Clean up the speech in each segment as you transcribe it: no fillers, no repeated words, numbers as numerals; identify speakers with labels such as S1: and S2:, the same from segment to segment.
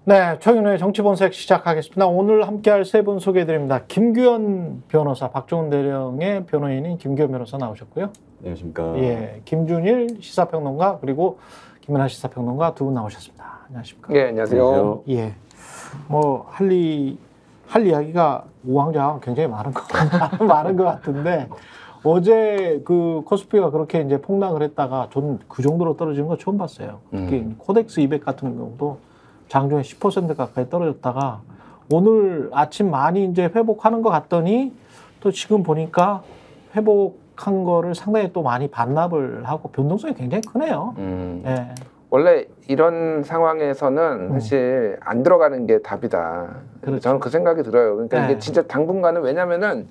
S1: 네, 최경영의 정치본색 시작하겠습니다. 오늘 함께할 세 분 소개해드립니다. 김규현 변호사, 박종훈 대령의 변호인인 김규현 변호사 나오셨고요.
S2: 안녕하십니까.
S1: 예, 김준일 시사평론가 그리고 김연아 시사평론가 두 분 나오셨습니다. 안녕하십니까.
S3: 예, 안녕하세요.
S1: 예, 뭐 할 이야기가 우왕좌왕 굉장히 많은 것 같은데 어제 그 코스피가 그렇게 이제 폭락을 했다가 저는 그 정도로 떨어지는 거 처음 봤어요. 특히 코덱스 200 같은 경우도 장중에 10% 가까이 떨어졌다가 오늘 아침 많이 이제 회복하는 것 같더니 또 지금 보니까 회복한 거를 상당히 또 많이 반납을 하고 변동성이 굉장히 크네요. 예.
S3: 원래 이런 상황에서는 사실 안 들어가는 게 답이다.
S1: 그렇죠.
S3: 저는 그 생각이 들어요. 그러니까 이게 진짜 당분간은 왜냐면은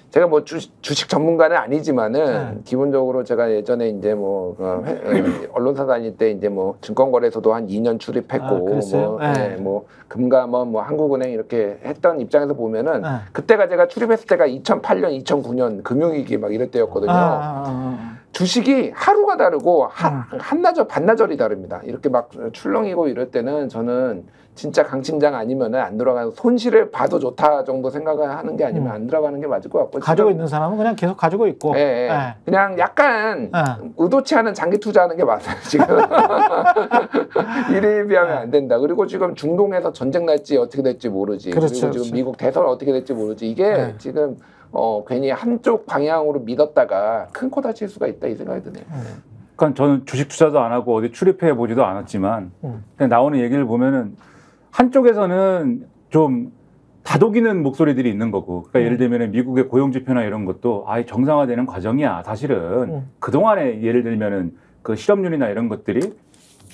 S3: 제가 뭐 주식 전문가는 아니지만은 기본적으로 제가 예전에 이제 뭐 언론사 다닐 때 이제 뭐 증권거래소도 한 2년 출입했고 뭐 금감원 뭐 한국은행 이렇게 했던 입장에서 보면은 그때가 제가 출입했을 때가 2008년 2009년 금융위기 막 이럴 때였거든요. 주식이 하루가 다르고 한나절 반나절이 다릅니다. 이렇게 막 출렁이고 이럴 때는 저는 진짜 강심장 아니면은 안 들어가는 손실을 봐도 좋다 정도 생각을 하는 게 아니면 안 들어가는 게 맞을 것 같고
S1: 가지고 있는 사람은 그냥 계속 가지고 있고
S3: 그냥 약간 의도치 않은 장기 투자하는 게 맞아요 지금. 이를 비하면 안 된다. 그리고 지금 중동에서 전쟁 날지 어떻게 될지 모르지.
S1: 그렇죠,
S3: 그리고 지금 미국 대선 어떻게 될지 모르지. 이게 지금 괜히 한쪽 방향으로 믿었다가 큰 코 다칠 수가 있다 이 생각이 드네요.
S2: 그러니까 저는 주식 투자도 안 하고 어디 출입해 보지도 않았지만 그냥 나오는 얘기를 보면은 한쪽에서는 좀 다독이는 목소리들이 있는 거고, 그러니까 예를 들면 미국의 고용 지표나 이런 것도 아예 정상화되는 과정이야. 사실은 그 동안에 예를 들면은 그 실업률이나 이런 것들이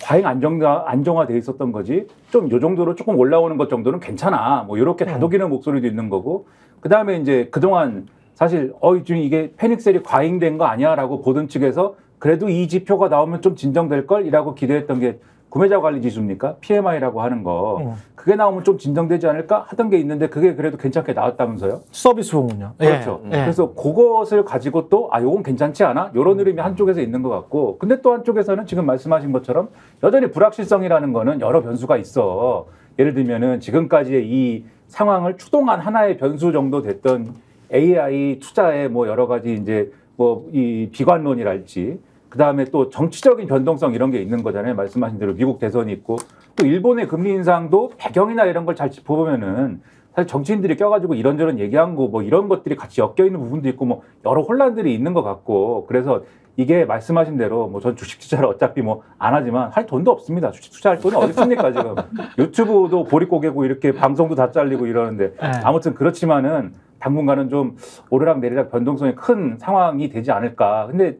S2: 과잉 안정화돼 있었던 거지. 좀 요 정도로 조금 올라오는 것 정도는 괜찮아. 뭐 이렇게 다독이는 목소리도 있는 거고, 그 다음에 이제 그 동안 사실 지금 이게 패닉셀이 과잉된 거 아니야라고 보던 측에서 그래도 이 지표가 나오면 좀 진정될 걸이라고 기대했던 게 구매자 관리 지수입니까? PMI라고 하는 거. 그게 나오면 좀 진정되지 않을까 하던 게 있는데 그게 그래도 괜찮게 나왔다면서요?
S1: 서비스 부문요.
S2: 그렇죠. 그래서 그것을 가지고 또 요건 괜찮지 않아? 이런 흐름이 한쪽에서 있는 것 같고, 근데 또 한쪽에서는 지금 말씀하신 것처럼 여전히 불확실성이라는 거는 여러 변수가 있어. 예를 들면은 지금까지의 이 상황을 추동한 하나의 변수 정도 됐던 AI 투자의 뭐 여러 가지 이제 뭐 이 비관론이랄지, 그 다음에 또 정치적인 변동성 이런 게 있는 거잖아요. 말씀하신 대로 미국 대선이 있고 또 일본의 금리 인상도 배경이나 이런 걸 잘 짚어보면은 사실 정치인들이 껴가지고 이런저런 얘기한 거 뭐 이런 것들이 같이 엮여 있는 부분도 있고 뭐 여러 혼란들이 있는 것 같고, 그래서 이게 말씀하신 대로 뭐 전 주식 투자를 어차피 뭐 안 하지만 할 돈도 없습니다. 주식 투자할 돈이 어디 있습니까 지금. 유튜브도 보릿고개고 이렇게 방송도 다 잘리고 이러는데 아무튼 그렇지만은 당분간은 좀 오르락 내리락 변동성이 큰 상황이 되지 않을까. 근데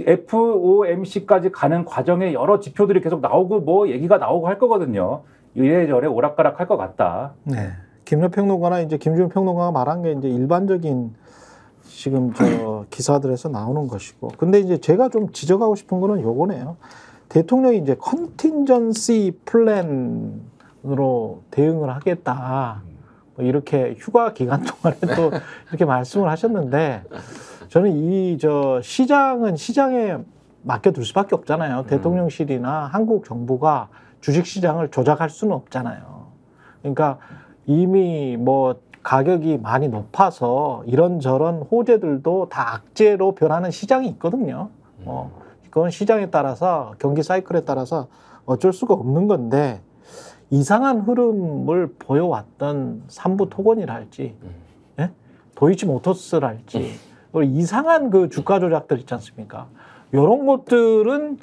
S2: FOMC까지 가는 과정에 여러 지표들이 계속 나오고 뭐 얘기가 나오고 할 거거든요. 이래저래 오락가락 할 것 같다.
S1: 네. 김연 평론가나 이제 김준일 평론가가 말한 게 이제 일반적인 지금 저 기사들에서 나오는 것이고. 근데 이제 제가 좀 지적하고 싶은 거는 요거네요. 대통령이 이제 컨틴전시 플랜으로 대응을 하겠다. 뭐 이렇게 휴가 기간 동안에 또 이렇게 말씀을 하셨는데 저는 시장은 시장에 맡겨둘 수밖에 없잖아요. 대통령실이나 한국 정부가 주식시장을 조작할 수는 없잖아요. 그러니까 이미 뭐 가격이 많이 높아서 이런저런 호재들도 다 악재로 변하는 시장이 있거든요. 그건 시장에 따라서 경기 사이클에 따라서 어쩔 수가 없는 건데 이상한 흐름을 보여왔던 삼부토건이랄지 도이치모터스랄지 이상한 그 주가 조작들 있지 않습니까? 이런 것들은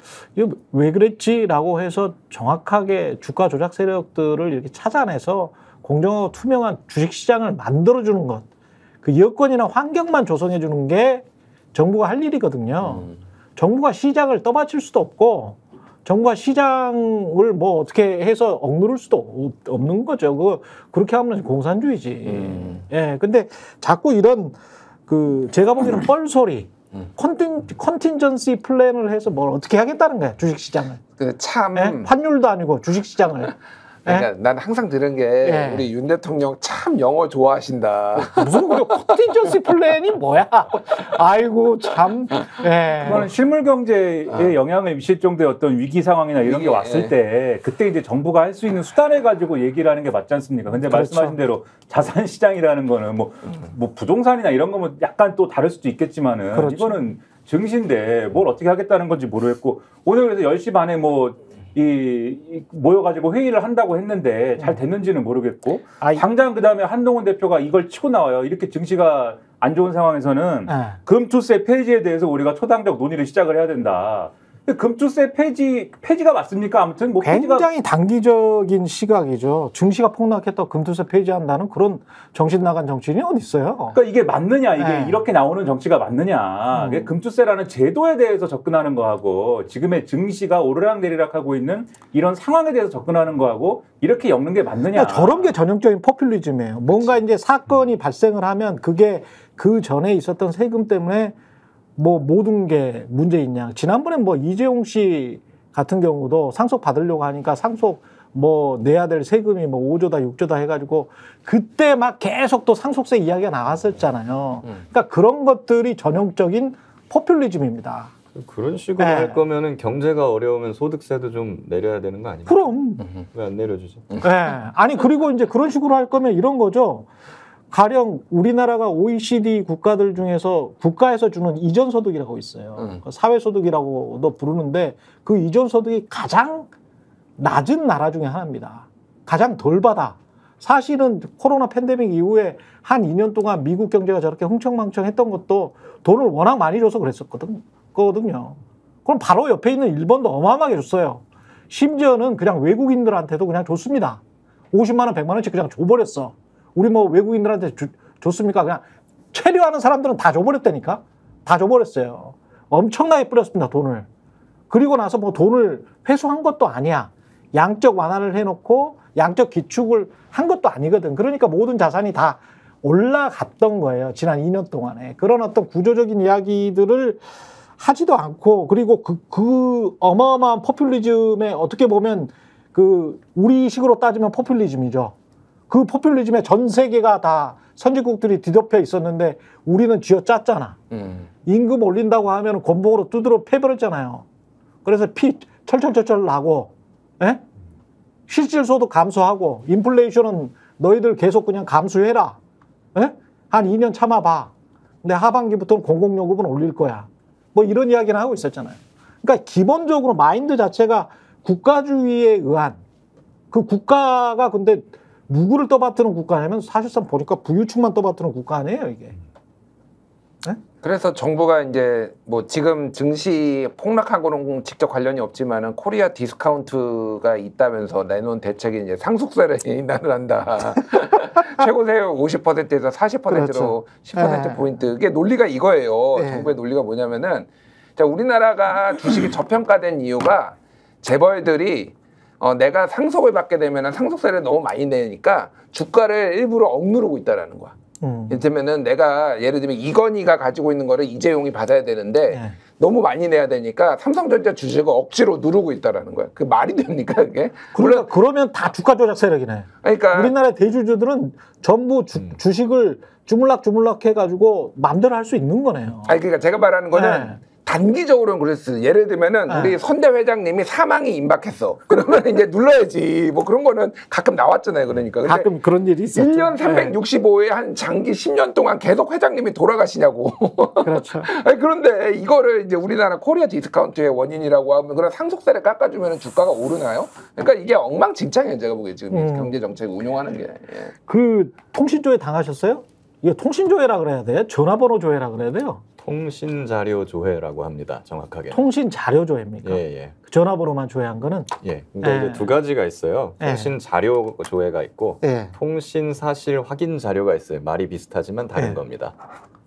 S1: 왜 그랬지라고 해서 정확하게 주가 조작 세력들을 이렇게 찾아내서 공정하고 투명한 주식시장을 만들어주는 것, 그 여건이나 환경만 조성해 주는 게 정부가 할 일이거든요. 정부가 시장을 떠받칠 수도 없고 정부가 시장을 뭐 어떻게 해서 억누를 수도 없는 거죠. 그렇게 하면 공산주의지. 예, 근데 자꾸 이런 제가 보기에는 뻘소리, 컨틴전시 플랜을 해서 뭘 어떻게 하겠다는 거야, 주식시장을.
S3: 참.
S1: 예? 환율도 아니고 주식시장을.
S3: 그러니까 난 항상 들은 게 우리 윤 대통령 참 영어 좋아하신다.
S1: 무슨 그 컨틴전시 플랜이 뭐야? 아이고 참.
S2: 그거는 실물 경제에 영향을 미칠 정도의 어떤 위기 상황이나 이런 게 왔을 때 그때 이제 정부가 할 수 있는 수단을 가지고 얘기를 하는 게 맞지 않습니까? 근데
S1: 그렇죠.
S2: 말씀하신 대로 자산 시장이라는 거는 뭐 부동산이나 이런 거면 약간 또 다를 수도 있겠지만은
S1: 그렇죠.
S2: 이거는 증시인데 뭘 어떻게 하겠다는 건지 모르겠고 오늘 그래서 10시 반에 모여가지고 회의를 한다고 했는데 잘 됐는지는 모르겠고 당장 그다음에 한동훈 대표가 이걸 치고 나와요. 이렇게 증시가 안 좋은 상황에서는 금투세 폐지에 대해서 우리가 초당적 논의를 시작을 해야 된다. 금투세 폐지가 맞습니까? 아무튼 뭐
S1: 굉장히 단기적인 시각이죠. 증시가 폭락했다고 금투세 폐지한다는 그런 정신 나간 정치인이 어디 있어요?
S2: 그러니까 이게 맞느냐, 이게 이렇게 나오는 정치가 맞느냐. 금투세라는 제도에 대해서 접근하는 거하고 지금의 증시가 오르락내리락하고 있는 이런 상황에 대해서 접근하는 거하고 이렇게 엮는 게 맞느냐.
S1: 저런 게 전형적인 포퓰리즘이에요. 뭔가 이제 사건이 발생을 하면 그게 그 전에 있었던 세금 때문에 뭐 모든 게 문제 있냐. 지난번에 뭐 이재용 씨 같은 경우도 상속 받으려고 하니까 상속 뭐 내야 될 세금이 뭐 5조다 6조다 해가지고 그때 막 계속 또 상속세 이야기가 나왔었잖아요. 그러니까 그런 것들이 전형적인 포퓰리즘입니다.
S4: 그런 식으로 할 거면은 경제가 어려우면 소득세도 좀 내려야 되는 거 아니에요?
S1: 그럼.
S4: 왜 안 내려주죠?
S1: 아니 그리고 이제 그런 식으로 할 거면 이런 거죠. 가령 우리나라가 OECD 국가들 중에서 국가에서 주는 이전소득이라고 있어요. 사회소득이라고도 부르는데 그 이전소득이 가장 낮은 나라 중에 하나입니다. 가장 덜 받아. 사실은 코로나 팬데믹 이후에 한 2년 동안 미국 경제가 저렇게 흥청망청했던 것도 돈을 워낙 많이 줘서 그랬었거든요. 그럼 바로 옆에 있는 일본도 어마어마하게 줬어요. 심지어는 그냥 외국인들한테도 그냥 줬습니다. 50만 원, 100만 원씩 그냥 줘버렸어. 우리 뭐 외국인들한테 줬습니까? 그냥 체류하는 사람들은 다 줘버렸다니까? 다 줘버렸어요. 엄청나게 뿌렸습니다, 돈을. 그리고 나서 뭐 돈을 회수한 것도 아니야. 양적 완화를 해놓고 양적 기축을 한 것도 아니거든. 그러니까 모든 자산이 다 올라갔던 거예요. 지난 2년 동안에. 그런 어떤 구조적인 이야기들을 하지도 않고, 그리고 그 어마어마한 포퓰리즘에 어떻게 보면 우리식으로 따지면 포퓰리즘이죠. 그 포퓰리즘에 전 세계가 다 선진국들이 뒤덮여 있었는데 우리는 쥐어짰잖아. 임금 올린다고 하면 곤봉으로 두드러 패버렸잖아요. 그래서 피 철철철철 나고, 실질소득 감소하고, 인플레이션은 너희들 계속 그냥 감수해라. 한 2년 참아봐. 근데 하반기부터는 공공요금은 올릴 거야. 뭐 이런 이야기를 하고 있었잖아요. 그러니까 기본적으로 마인드 자체가 국가주의에 의한, 그 국가가 근데 누구를 떠받드는 국가냐면 사실상 보니까 부유층만 떠받드는 국가 아니에요, 이게.
S3: 그래서 정부가 이제 뭐 지금 증시 폭락하고는 직접 관련이 없지만은 코리아 디스카운트가 있다면서 내놓은 대책이 이제 상속세를 인하를 한다. 최고세율 50%에서 40%로
S1: 그렇죠.
S3: 10%포인트. 이게 논리가 이거예요. 정부의 논리가 뭐냐면은 자, 우리나라가 주식이 저평가된 이유가 재벌들이 내가 상속을 받게 되면 상속세를 너무 많이 내니까 주가를 일부러 억누르고 있다라는 거야. 이를테면은 내가 예를 들면 이건희가 가지고 있는 거를 이재용이 받아야 되는데 너무 많이 내야 되니까 삼성전자 주식을 억지로 누르고 있다라는 거야. 그 말이 됩니까 그게?
S1: 그러니까 그러면 다 주가 조작 세력이네.
S3: 그러니까
S1: 우리나라 대주주들은 전부 주식을 주물럭 해가지고 마음대로 할 수 있는 거네요.
S3: 아니 그러니까 제가 말하는 거는 단기적으로는 그랬어요. 예를 들면은 우리 선대 회장님이 사망이 임박했어. 그러면 이제 눌러야지. 뭐 그런 거는 가끔 나왔잖아요. 그러니까. 근데
S1: 가끔 그런 일이 있었죠.
S3: 1년 365에 한 장기 10년 동안 계속 회장님이 돌아가시냐고.
S1: 그렇죠.
S3: 아니 그런데 이거를 이제 우리나라 코리아 디스카운트의 원인이라고 하면 그런 상속세를 깎아주면 주가가 오르나요? 그러니까 이게 엉망진창이에요. 제가 보기에 지금 경제 정책 운용하는 게.
S1: 그 통신조회 당하셨어요? 이게 통신조회라 그래야 돼? 전화번호 조회라 그래야 돼요?
S4: 통신자료조회라고 합니다. 정확하게.
S1: 통신자료조회입니까?
S4: 예.
S1: 전화번호만 조회한 거는?
S4: 예. 근데 이제 두 가지가 있어요. 통신자료조회가 있고 통신사실 확인 자료가 있어요. 말이 비슷하지만 다른 겁니다.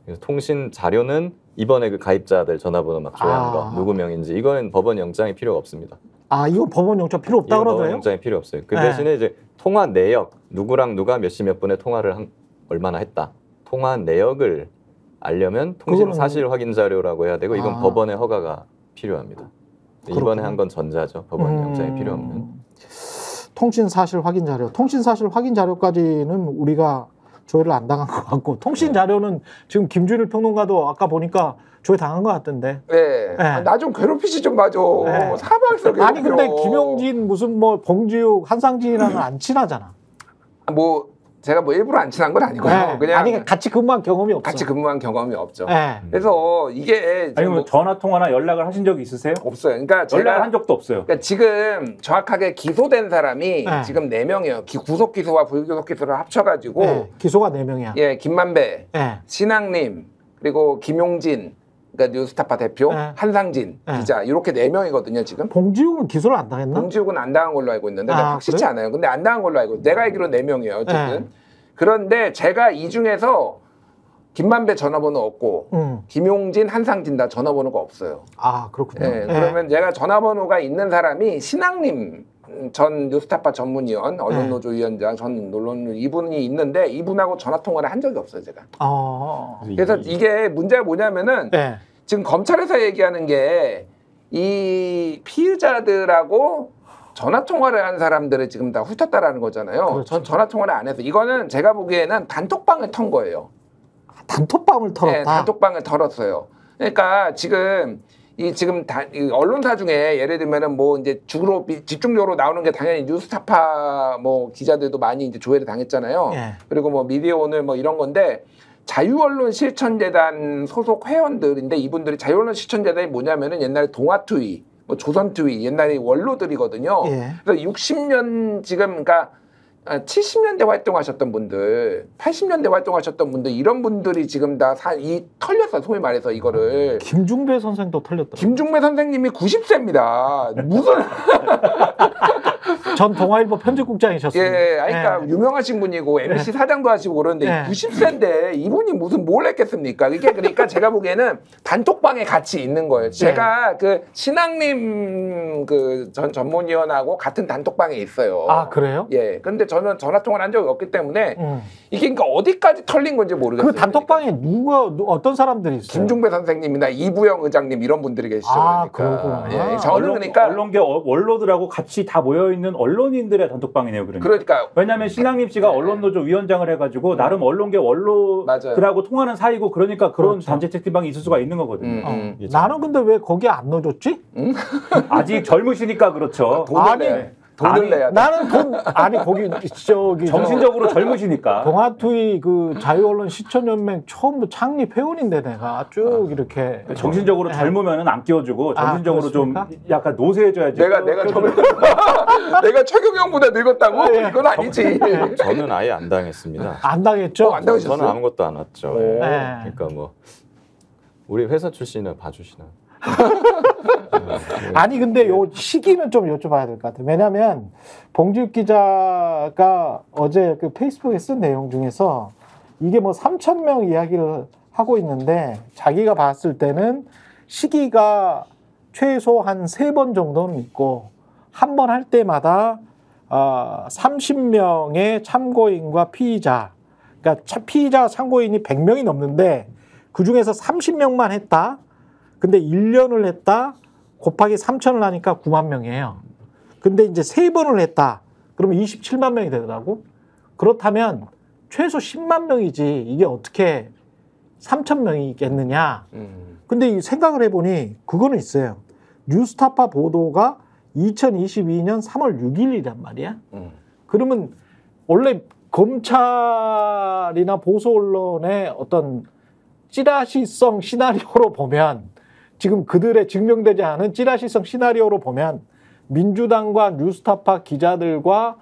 S4: 그래서 통신자료는 이번에 그 가입자들 전화번호 막 조회한 거 누구 명인지 이거는 법원 영장이 필요가 없습니다.
S1: 아, 이거 법원 영장 필요 없다 그러더래요?
S4: 법원 영장이 필요 없어요. 그 대신에 이제 통화 내역, 누구랑 누가 몇 시 몇 분에 통화를 얼마나 했다. 통화 내역을 알려면 통신 사실 확인 자료라고 해야 되고 이건 법원의 허가가 필요합니다. 이번에 한 건 전자죠. 법원 영장이 필요 없는.
S1: 통신 사실 확인 자료. 통신 사실 확인 자료까지는 우리가 조회를 안 당한 것 같고, 통신 자료는 지금 김준일 평론가도 아까 보니까 조회 당한 것 같던데.
S3: 네.
S1: 네.
S3: 나 좀 괴롭히지 좀 마죠.
S1: 네.
S3: 사방에서 괴롭혀.
S1: 아니 근데 김용진 무슨 뭐 봉지욱 한상진이랑은 안 친하잖아.
S3: 뭐 제가 뭐 일부러 안 친한 건 아니고요.
S1: 네.
S3: 그냥
S1: 아니 같이 근무한 경험이 없어.
S3: 같이 근무한 경험이 없죠.
S1: 네.
S3: 그래서 이게
S2: 아니 뭐 전화 통화나 연락을 하신 적이 있으세요?
S3: 없어요. 그러니까
S2: 연락을
S3: 제가
S2: 한 적도 없어요.
S3: 그러니까 지금 정확하게 기소된 사람이
S1: 네.
S3: 지금 4명이에요. 구속 기소와 불구속 기소를 합쳐가지고
S1: 네. 기소가 4명이야.
S3: 예, 김만배,
S1: 네.
S3: 신학님, 그리고 김용진, 그러니까 뉴스타파 대표,
S1: 네.
S3: 한상진
S1: 네.
S3: 기자 이렇게 4명이거든요. 지금.
S1: 봉지욱은 기소를 안 당했나?
S3: 봉지욱은 안 당한 걸로 알고 있는데 내가 확실치
S1: 그래?
S3: 않아요. 근데 안 당한 걸로 알고 내가 알기로 4명이에요. 어쨌든.
S1: 네.
S3: 그런데 제가 이 중에서 김만배 전화번호 없고 김용진, 한상진 다 전화번호가 없어요.
S1: 아 그렇군요.
S3: 예, 그러면 제가 전화번호가 있는 사람이 신학님 전 뉴스타파 전문위원, 언론노조 위원장, 전 언론 이분이 있는데 이분하고 전화 통화를 한 적이 없어요, 제가. 그래서 이게 문제가 뭐냐면은
S1: 네.
S3: 지금 검찰에서 얘기하는 게 이 피의자들하고 전화 통화를 한 사람들을 지금 다 훑었다라는 거잖아요.
S1: 그렇죠.
S3: 전화 통화를 안 해서 이거는 제가 보기에는 단톡방을 턴 거예요.
S1: 단톡방을 털었다.
S3: 네, 단톡방을 털었어요. 그러니까 지금 이 언론사 중에 예를 들면은 뭐 이제 주로 집중적으로 나오는 게 당연히 뉴스타파 뭐 기자들도 많이 이제 조회를 당했잖아요.
S1: 예.
S3: 그리고 뭐 미디어 오늘 뭐 이런 건데 자유언론 실천재단 소속 회원들인데 이분들이 자유언론 실천재단이 뭐냐면은 옛날에 동아투위, 뭐 조선투위 옛날에 원로들이거든요.
S1: 예.
S3: 그래서 60년 지금 그러니까 70년대 활동하셨던 분들, 80년대 활동하셨던 분들 이런 분들이 지금 다 털렸어 소위 말해서 이거를.
S1: 김중배 선생도 털렸다.
S3: 김중배 선생님이 90세입니다. 무슨
S1: 전 동아일보 편집국장이셨어요.
S3: 예, 그러니까 유명하신 분이고 MBC 사장도 하시고 그러는데 90세인데 이분이 무슨 뭘 했겠습니까? 이게 그러니까 제가 보기에는 단톡방에 같이 있는 거예요. 제가 그 신학님 그 전 전문위원하고 같은 단톡방에 있어요.
S1: 아 그래요?
S3: 예, 근데 저는 전화 통화를 한 적이 없기 때문에 이게 그러니까 어디까지 털린 건지 모르겠어요.
S1: 그 단톡방에 어떤 사람들이 있어요?
S3: 김중배 선생님이나 이부영 의장님 이런 분들이 계시죠.
S1: 아,
S3: 그러니까.
S1: 그렇구나.
S3: 예, 저는 그러니까
S2: 언론계 원로들하고 같이 다 모여 있는 언론인들의 단톡방이네요.
S3: 그러니까
S2: 왜냐하면 신학님 씨가 언론노조 위원장을 해가지고 나름 언론계 원로들하고 통하는 사이고 그러니까 그런
S1: 그렇죠.
S2: 단체 채팅방이 있을 수가 있는 거거든요.
S1: 나는 근데 왜 거기에 안 넣어줬지?
S2: 아직 젊으시니까 그렇죠.
S3: 돈을 내야 돼.
S1: 나는 거기 저기
S2: 정신적으로 젊으시니까.
S1: 동아투위 그 자유언론 시청연맹 처음 창립 회원인데 내가 쭉 이렇게
S2: 정신적으로 젊으면은 안 끼워주고 정신적으로 좀
S1: 그렇습니까?
S2: 약간 노쇠해져야지.
S3: 내가 내가 최경영보다 늙었다고? 이건 아니지.
S4: 저는 아예 안 당했습니다.
S1: 안 당했죠?
S3: 안 당하셨어요?
S4: 저는 아무것도 안 왔죠. 예.
S1: 네.
S4: 그러니까 뭐 우리 회사 출신은 봐주시나.
S1: 아니 근데 요 시기는 좀 여쭤봐야 될 것 같아요. 왜냐하면 봉지욱 기자가 어제 그 페이스북에 쓴 내용 중에서 이게 뭐 3,000명 이야기를 하고 있는데 자기가 봤을 때는 시기가 최소 한 3번 정도는 있고 한 번 할 때마다 30명의 참고인과 피의자, 그러니까 피의자 참고인이 100명이 넘는데 그 중에서 30명만 했다. 근데 1년을 했다. 곱하기 3,000을 하니까 9만 명이에요. 근데 이제 3번을 했다. 그러면 27만 명이 되더라고. 그렇다면 최소 10만 명이지 이게 어떻게 3,000명이겠느냐. 근데 생각을 해보니 그거는 있어요. 뉴스타파 보도가 2022년 3월 6일이란 말이야. 그러면 원래 검찰이나 보수 언론의 어떤 찌라시성 시나리오로 보면 지금 그들의 증명되지 않은 찌라시성 시나리오로 보면 민주당과 뉴스타파 기자들과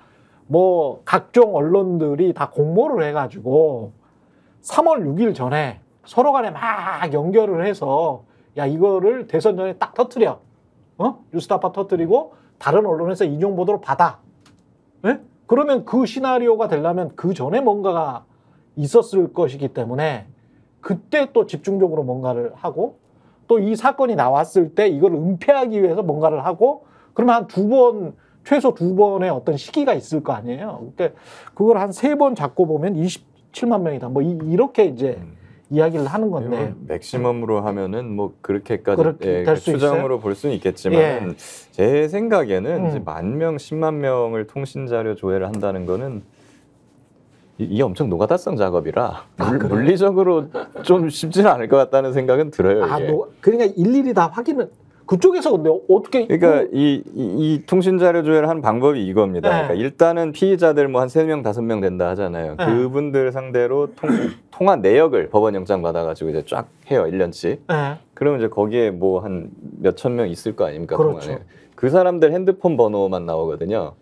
S1: 뭐 각종 언론들이 다 공모를 해가지고 3월 6일 전에 서로 간에 막 연결을 해서 야 이거를 대선 전에 딱 터뜨려. 뉴스타파 터뜨리고 다른 언론에서 인용 보도를 받아. 네? 그러면 그 시나리오가 되려면 그 전에 뭔가가 있었을 것이기 때문에 그때 또 집중적으로 뭔가를 하고 또 이 사건이 나왔을 때 이걸 은폐하기 위해서 뭔가를 하고 그러면 한 2번, 최소 2번의 어떤 시기가 있을 거 아니에요. 그러니까 그걸 한 3번 잡고 보면 27만 명이다. 뭐 이렇게 이제 이야기를 하는 건데.
S4: 맥시멈으로 하면은 뭐 그렇게까지
S1: 그렇게 될 수
S4: 추정으로 볼 수는 있겠지만 제 생각에는 이제 10,000명, 10만 명을 통신 자료 조회를 한다는 거는 이게 엄청 노가다성 작업이라 물리적으로 좀 쉽지는 않을 것 같다는 생각은 들어요. 이게.
S1: 그러니까 일일이 다 확인을 그쪽에서 근데 어떻게
S4: 그러니까 이 통신 자료 조회를 하는 방법이 이겁니다. 그러니까 일단은 피의자들 뭐 한 3명, 5명 된다 하잖아요. 그분들 상대로 통화 내역을 법원 영장 받아가지고 이제 쫙 해요. 1년치. 그러면 이제 거기에 뭐 한 몇천 명 있을 거 아닙니까?
S1: 그렇죠.
S4: 통화에. 그 사람들 핸드폰 번호만 나오거든요.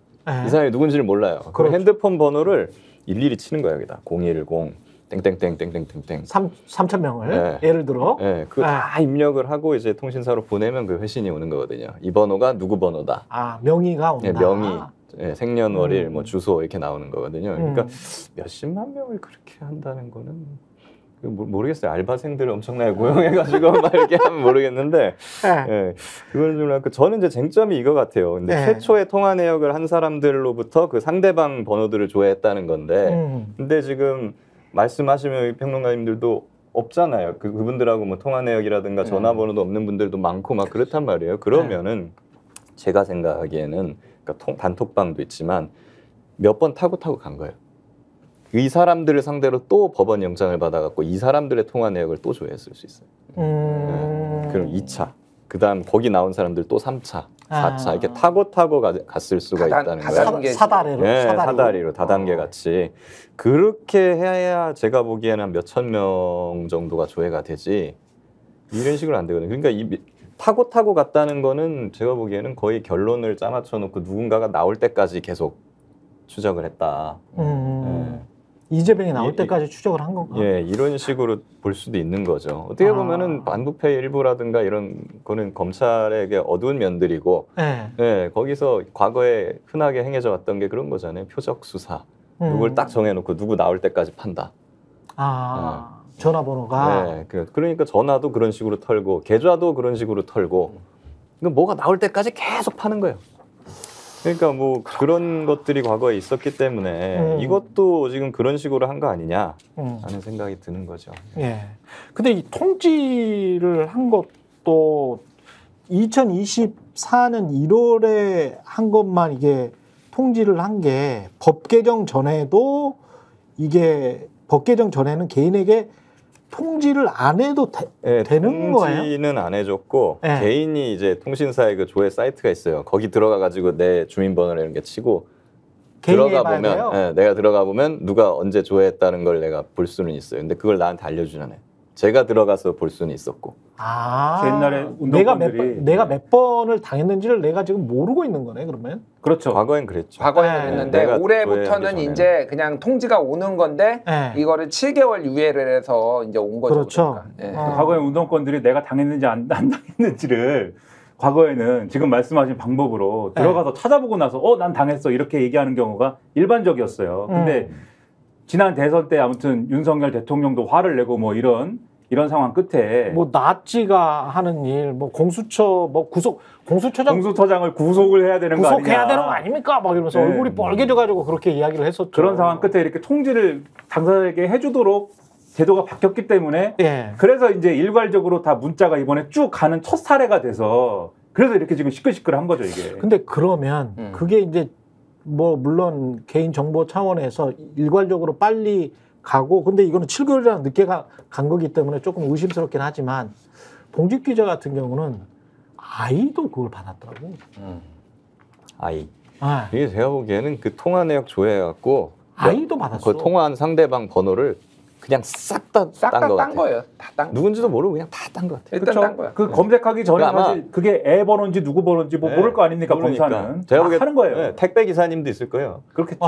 S4: 이 사람이 누군지를 몰라요. 그럼 핸드폰 번호를 일일이 치는 거예요. 여기다 010 땡땡땡땡땡땡
S1: 3,000명을 예를 들어
S4: 그거 다 입력을 하고 이제 통신사로 보내면 그 회신이 오는 거거든요. 이 번호가 누구 번호다.
S1: 명의가 온다.
S4: 명의, 생년월일, 뭐 주소 이렇게 나오는 거거든요. 그러니까 몇십만 명을 그렇게 한다는 거는 모르겠어요. 알바생들을 엄청나게 고용해가지고 막 이렇게 하면 모르겠는데, 그걸 좀 저는 이제 쟁점이 이거 같아요. 근데 최초의 통화 내역을 한 사람들로부터 그 상대방 번호들을 조회했다는 건데, 근데 지금 말씀하시면 평론가님들도 없잖아요. 그분들하고 뭐 통화 내역이라든가 전화번호도 없는 분들도 많고 막 그렇단 말이에요. 그러면은 제가 생각하기에는 그러니까 단톡방도 있지만 몇 번 타고 간 거예요. 이 사람들을 상대로 또 법원 영장을 받아갖고 이 사람들의 통화 내역을 또 조회했을 수 있어요. 그럼 2차. 그 다음 거기 나온 사람들 또 3차, 4차 이렇게 타고 갔을 수가 있다는 거예요. 사다리로 다단계 같이. 그렇게 해야 제가 보기에는 한 몇천 명 정도가 조회가 되지 이런 식으로 안 되거든요. 그러니까 타고 갔다는 거는 제가 보기에는 거의 결론을 짜맞춰 놓고 누군가가 나올 때까지 계속 추적을 했다.
S1: 이재명이 나올 때까지 추적을 한 건가?
S4: 이런 식으로 볼 수도 있는 거죠. 어떻게 보면은 반부패 일부라든가 이런 거는 검찰에게 어두운 면들이고, 거기서 과거에 흔하게 행해져 왔던 게 그런 거잖아요. 표적 수사. 누굴 딱 정해놓고 누구 나올 때까지 판다.
S1: 전화번호가.
S4: 그러니까 전화도 그런 식으로 털고, 계좌도 그런 식으로 털고, 뭐가 나올 때까지 계속 파는 거예요. 그러니까 뭐 그런 것들이 과거에 있었기 때문에 이것도 지금 그런 식으로 한 거 아니냐 하는 생각이 드는 거죠.
S1: 근데 이 통지를 한 것도 2024년 1월에 한 것만 이게 통지를 한 게 법 개정 전에도 이게 법 개정 전에는 개인에게 통지를 안 해도 되는 거예요?
S4: 통지는 안 해줬고 개인이 이제 통신사의 그 조회 사이트가 있어요. 거기 들어가가지고 내 주민번호를 이런 게 치고 들어가 보면 내가 들어가 보면 누가 언제 조회했다는 걸 내가 볼 수는 있어요. 근데 그걸 나한테 알려주는 애. 제가 들어가서 볼 수는 있었고.
S2: 옛날에 운동권들이
S1: 내가 몇 번을 당했는지를 내가 지금 모르고 있는 거네 그러면?
S2: 그렇죠.
S4: 과거엔 그랬죠.
S3: 과거에는 그랬는데 올해부터는 이제 그냥 통지가 오는 건데 이거를 7개월 유예를 해서 이제 온 거죠.
S1: 그렇죠.
S3: 그러니까.
S2: 과거에 운동권들이 내가 당했는지 안 당했는지를 과거에는 지금 말씀하신 방법으로 들어가서 찾아보고 나서 난 당했어 이렇게 얘기하는 경우가 일반적이었어요. 근데 지난 대선 때 아무튼 윤석열 대통령도 화를 내고 뭐 이런 상황 끝에
S1: 뭐 나치가 하는 일, 뭐 공수처, 뭐
S2: 공수처장을 구속을 해야 되는 거 아니냐?
S1: 구속해야 되는 거 아닙니까? 막 이러면서 얼굴이 빨개져가지고 그렇게 이야기를 했었죠.
S2: 그런 상황 끝에 이렇게 통지를 당사자에게 해주도록 제도가 바뀌었기 때문에 그래서 이제 일괄적으로 다 문자가 이번에 쭉 가는 첫 사례가 돼서 그래서 이렇게 지금 시끌시끌한 거죠 이게.
S1: 근데 그러면 그게 이제 뭐 물론 개인 정보 차원에서 일괄적으로 빨리 가고 근데 이거는 7개월이나 늦게 간 거기 때문에 조금 의심스럽긴 하지만 봉직 기자 같은 경우는 아이도 그걸 받았더라고.
S4: 아이. 이게 제가 보기에는 그 통화 내역 조회해갖고
S1: 아이도 받았어.
S4: 그 통화한 상대방 번호를 그냥 싹 다 딴
S3: 거예요. 다 딴 거.
S4: 누군지도 모르고 그냥 다 딴 것 같아요.
S3: 일단 딴 거야.
S2: 그 검색하기 전에 사실 그게 애 번호인지 누구 번호인지 뭐 모를 거 아닙니까 검사는.
S4: 제가 보기에
S2: 하는 거예요.
S4: 택배 기사님도 있을 거예요.
S2: 그렇겠죠.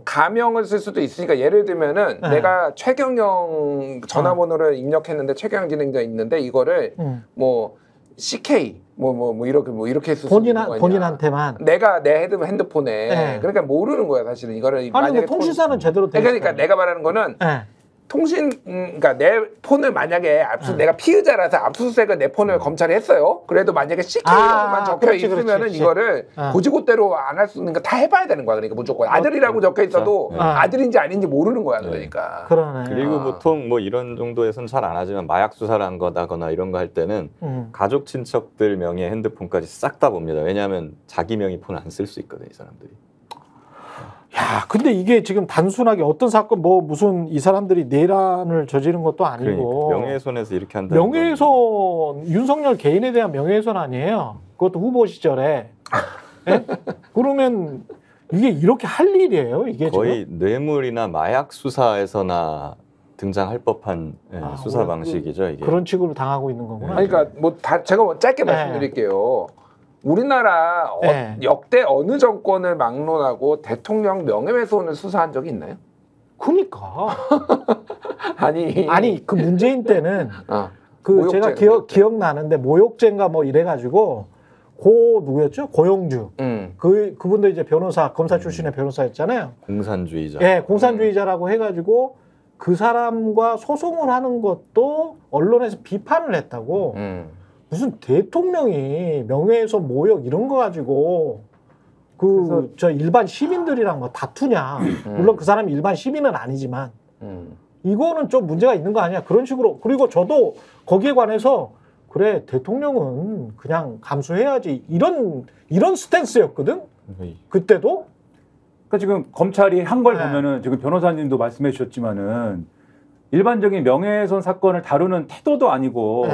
S3: 가명을 쓸 수도 있으니까 예를 들면은 내가 최경영 전화번호를 입력했는데 최경영 진행자 있는데 이거를 뭐 CK 뭐 이렇게 쓸 수 있는 거 아니야.
S1: 본인한테만
S3: 내가 내 핸드폰에 그러니까 모르는 거야 사실은 이거를.
S1: 아니 근데 통신사는 제대로 돼
S3: 그러니까 내가 말하는 거는 그러니까 내 폰을 만약에 내가 피의자라서 압수수색을 내 폰을 검찰이 했어요. 그래도 만약에 CK로만 적혀
S1: 그렇지,
S3: 있으면은
S1: 그렇지.
S3: 이거를 고지고대로 안 할 수 있는 거 다 해봐야 되는 거야. 그러니까 무조건 아들이라고 적혀 있어도 아들인지 아닌지 모르는 거야. 그러니까.
S1: 그러네.
S4: 그리고 보통 뭐 이런 정도에선 잘 안 하지만 마약 수사를 한 거다거나 이런 거 할 때는 가족 친척들 명의 핸드폰까지 싹 다 봅니다. 왜냐하면 자기 명의 폰을 안 쓸 수 있거든 이 사람들이.
S1: 야, 근데 이게 지금 단순하게 어떤 사건 뭐 무슨 이 사람들이 내란을 저지른 것도 아니고
S4: 그러니까 명예훼손에서 이렇게 한다는
S1: 명예훼손 윤석열 개인에 대한 명예훼손 아니에요. 그것도 후보 시절에. 예? 그러면 이게 이렇게 할 일이에요? 이게
S4: 거의
S1: 지금?
S4: 뇌물이나 마약 수사에서나 등장할 법한 수사 방식이죠 이게.
S1: 그런 식으로 당하고 있는 거구나.
S3: 아니, 그러니까 뭐 제가 뭐 짧게 말씀드릴게요. 우리나라 역대 어느 정권을 막론하고 대통령 명예훼손을 수사한 적이 있나요?
S1: 그러니까 아니 그 문재인 때는 그 제가 기억나는데 모욕죄인가 뭐 이래가지고 누구였죠? 고영주. 그분도 이제 변호사 검사 출신의 변호사였잖아요.
S4: 공산주의자.
S1: 예, 공산주의자라고 해가지고 그 사람과 소송을 하는 것도 언론에서 비판을 했다고. 무슨 대통령이 명예훼손 모욕 이런 거 가지고 저 일반 시민들이랑 뭐 다투냐. 물론 그 사람이 일반 시민은 아니지만 이거는 좀 문제가 있는 거 아니야. 그런 식으로. 그리고 저도 거기에 관해서 그래 대통령은 그냥 감수해야지 이런 스탠스였거든. 그때도.
S2: 그러니까 지금 검찰이 한 걸 보면은 지금 변호사님도 말씀해 주셨지만은 일반적인 명예훼손 사건을 다루는 태도도 아니고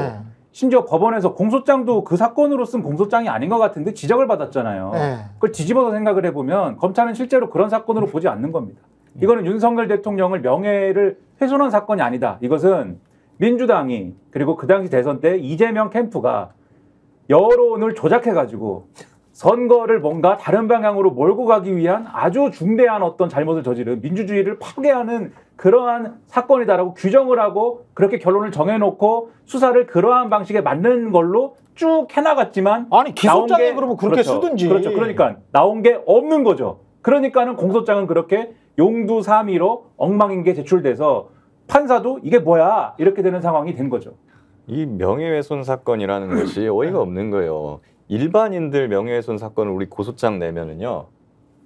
S2: 심지어 법원에서 공소장도 그 사건으로 쓴 공소장이 아닌 것 같은데 지적을 받았잖아요. 그걸 뒤집어서 생각을 해보면 검찰은 실제로 그런 사건으로 보지 않는 겁니다. 이거는 윤석열 대통령을 명예를 훼손한 사건이 아니다. 이것은 민주당이 그리고 그 당시 대선 때 이재명 캠프가 여론을 조작해가지고 선거를 뭔가 다른 방향으로 몰고 가기 위한 아주 중대한 어떤 잘못을 저지른 민주주의를 파괴하는 그러한 사건이다라고 규정을 하고 그렇게 결론을 정해놓고 수사를 그러한 방식에 맞는 걸로 쭉 해나갔지만
S1: 아니 기소장에 그러면 그렇게 쓰든지.
S2: 그렇죠. 그러니까 나온 게 없는 거죠. 그러니까는 공소장은 그렇게 용두사미로 엉망인 게 제출돼서 판사도 이게 뭐야 이렇게 되는 상황이 된 거죠.
S4: 이 명예훼손 사건이라는 것이 어이가 없는 거예요. 일반인들 명예훼손 사건을 우리 고소장 내면은요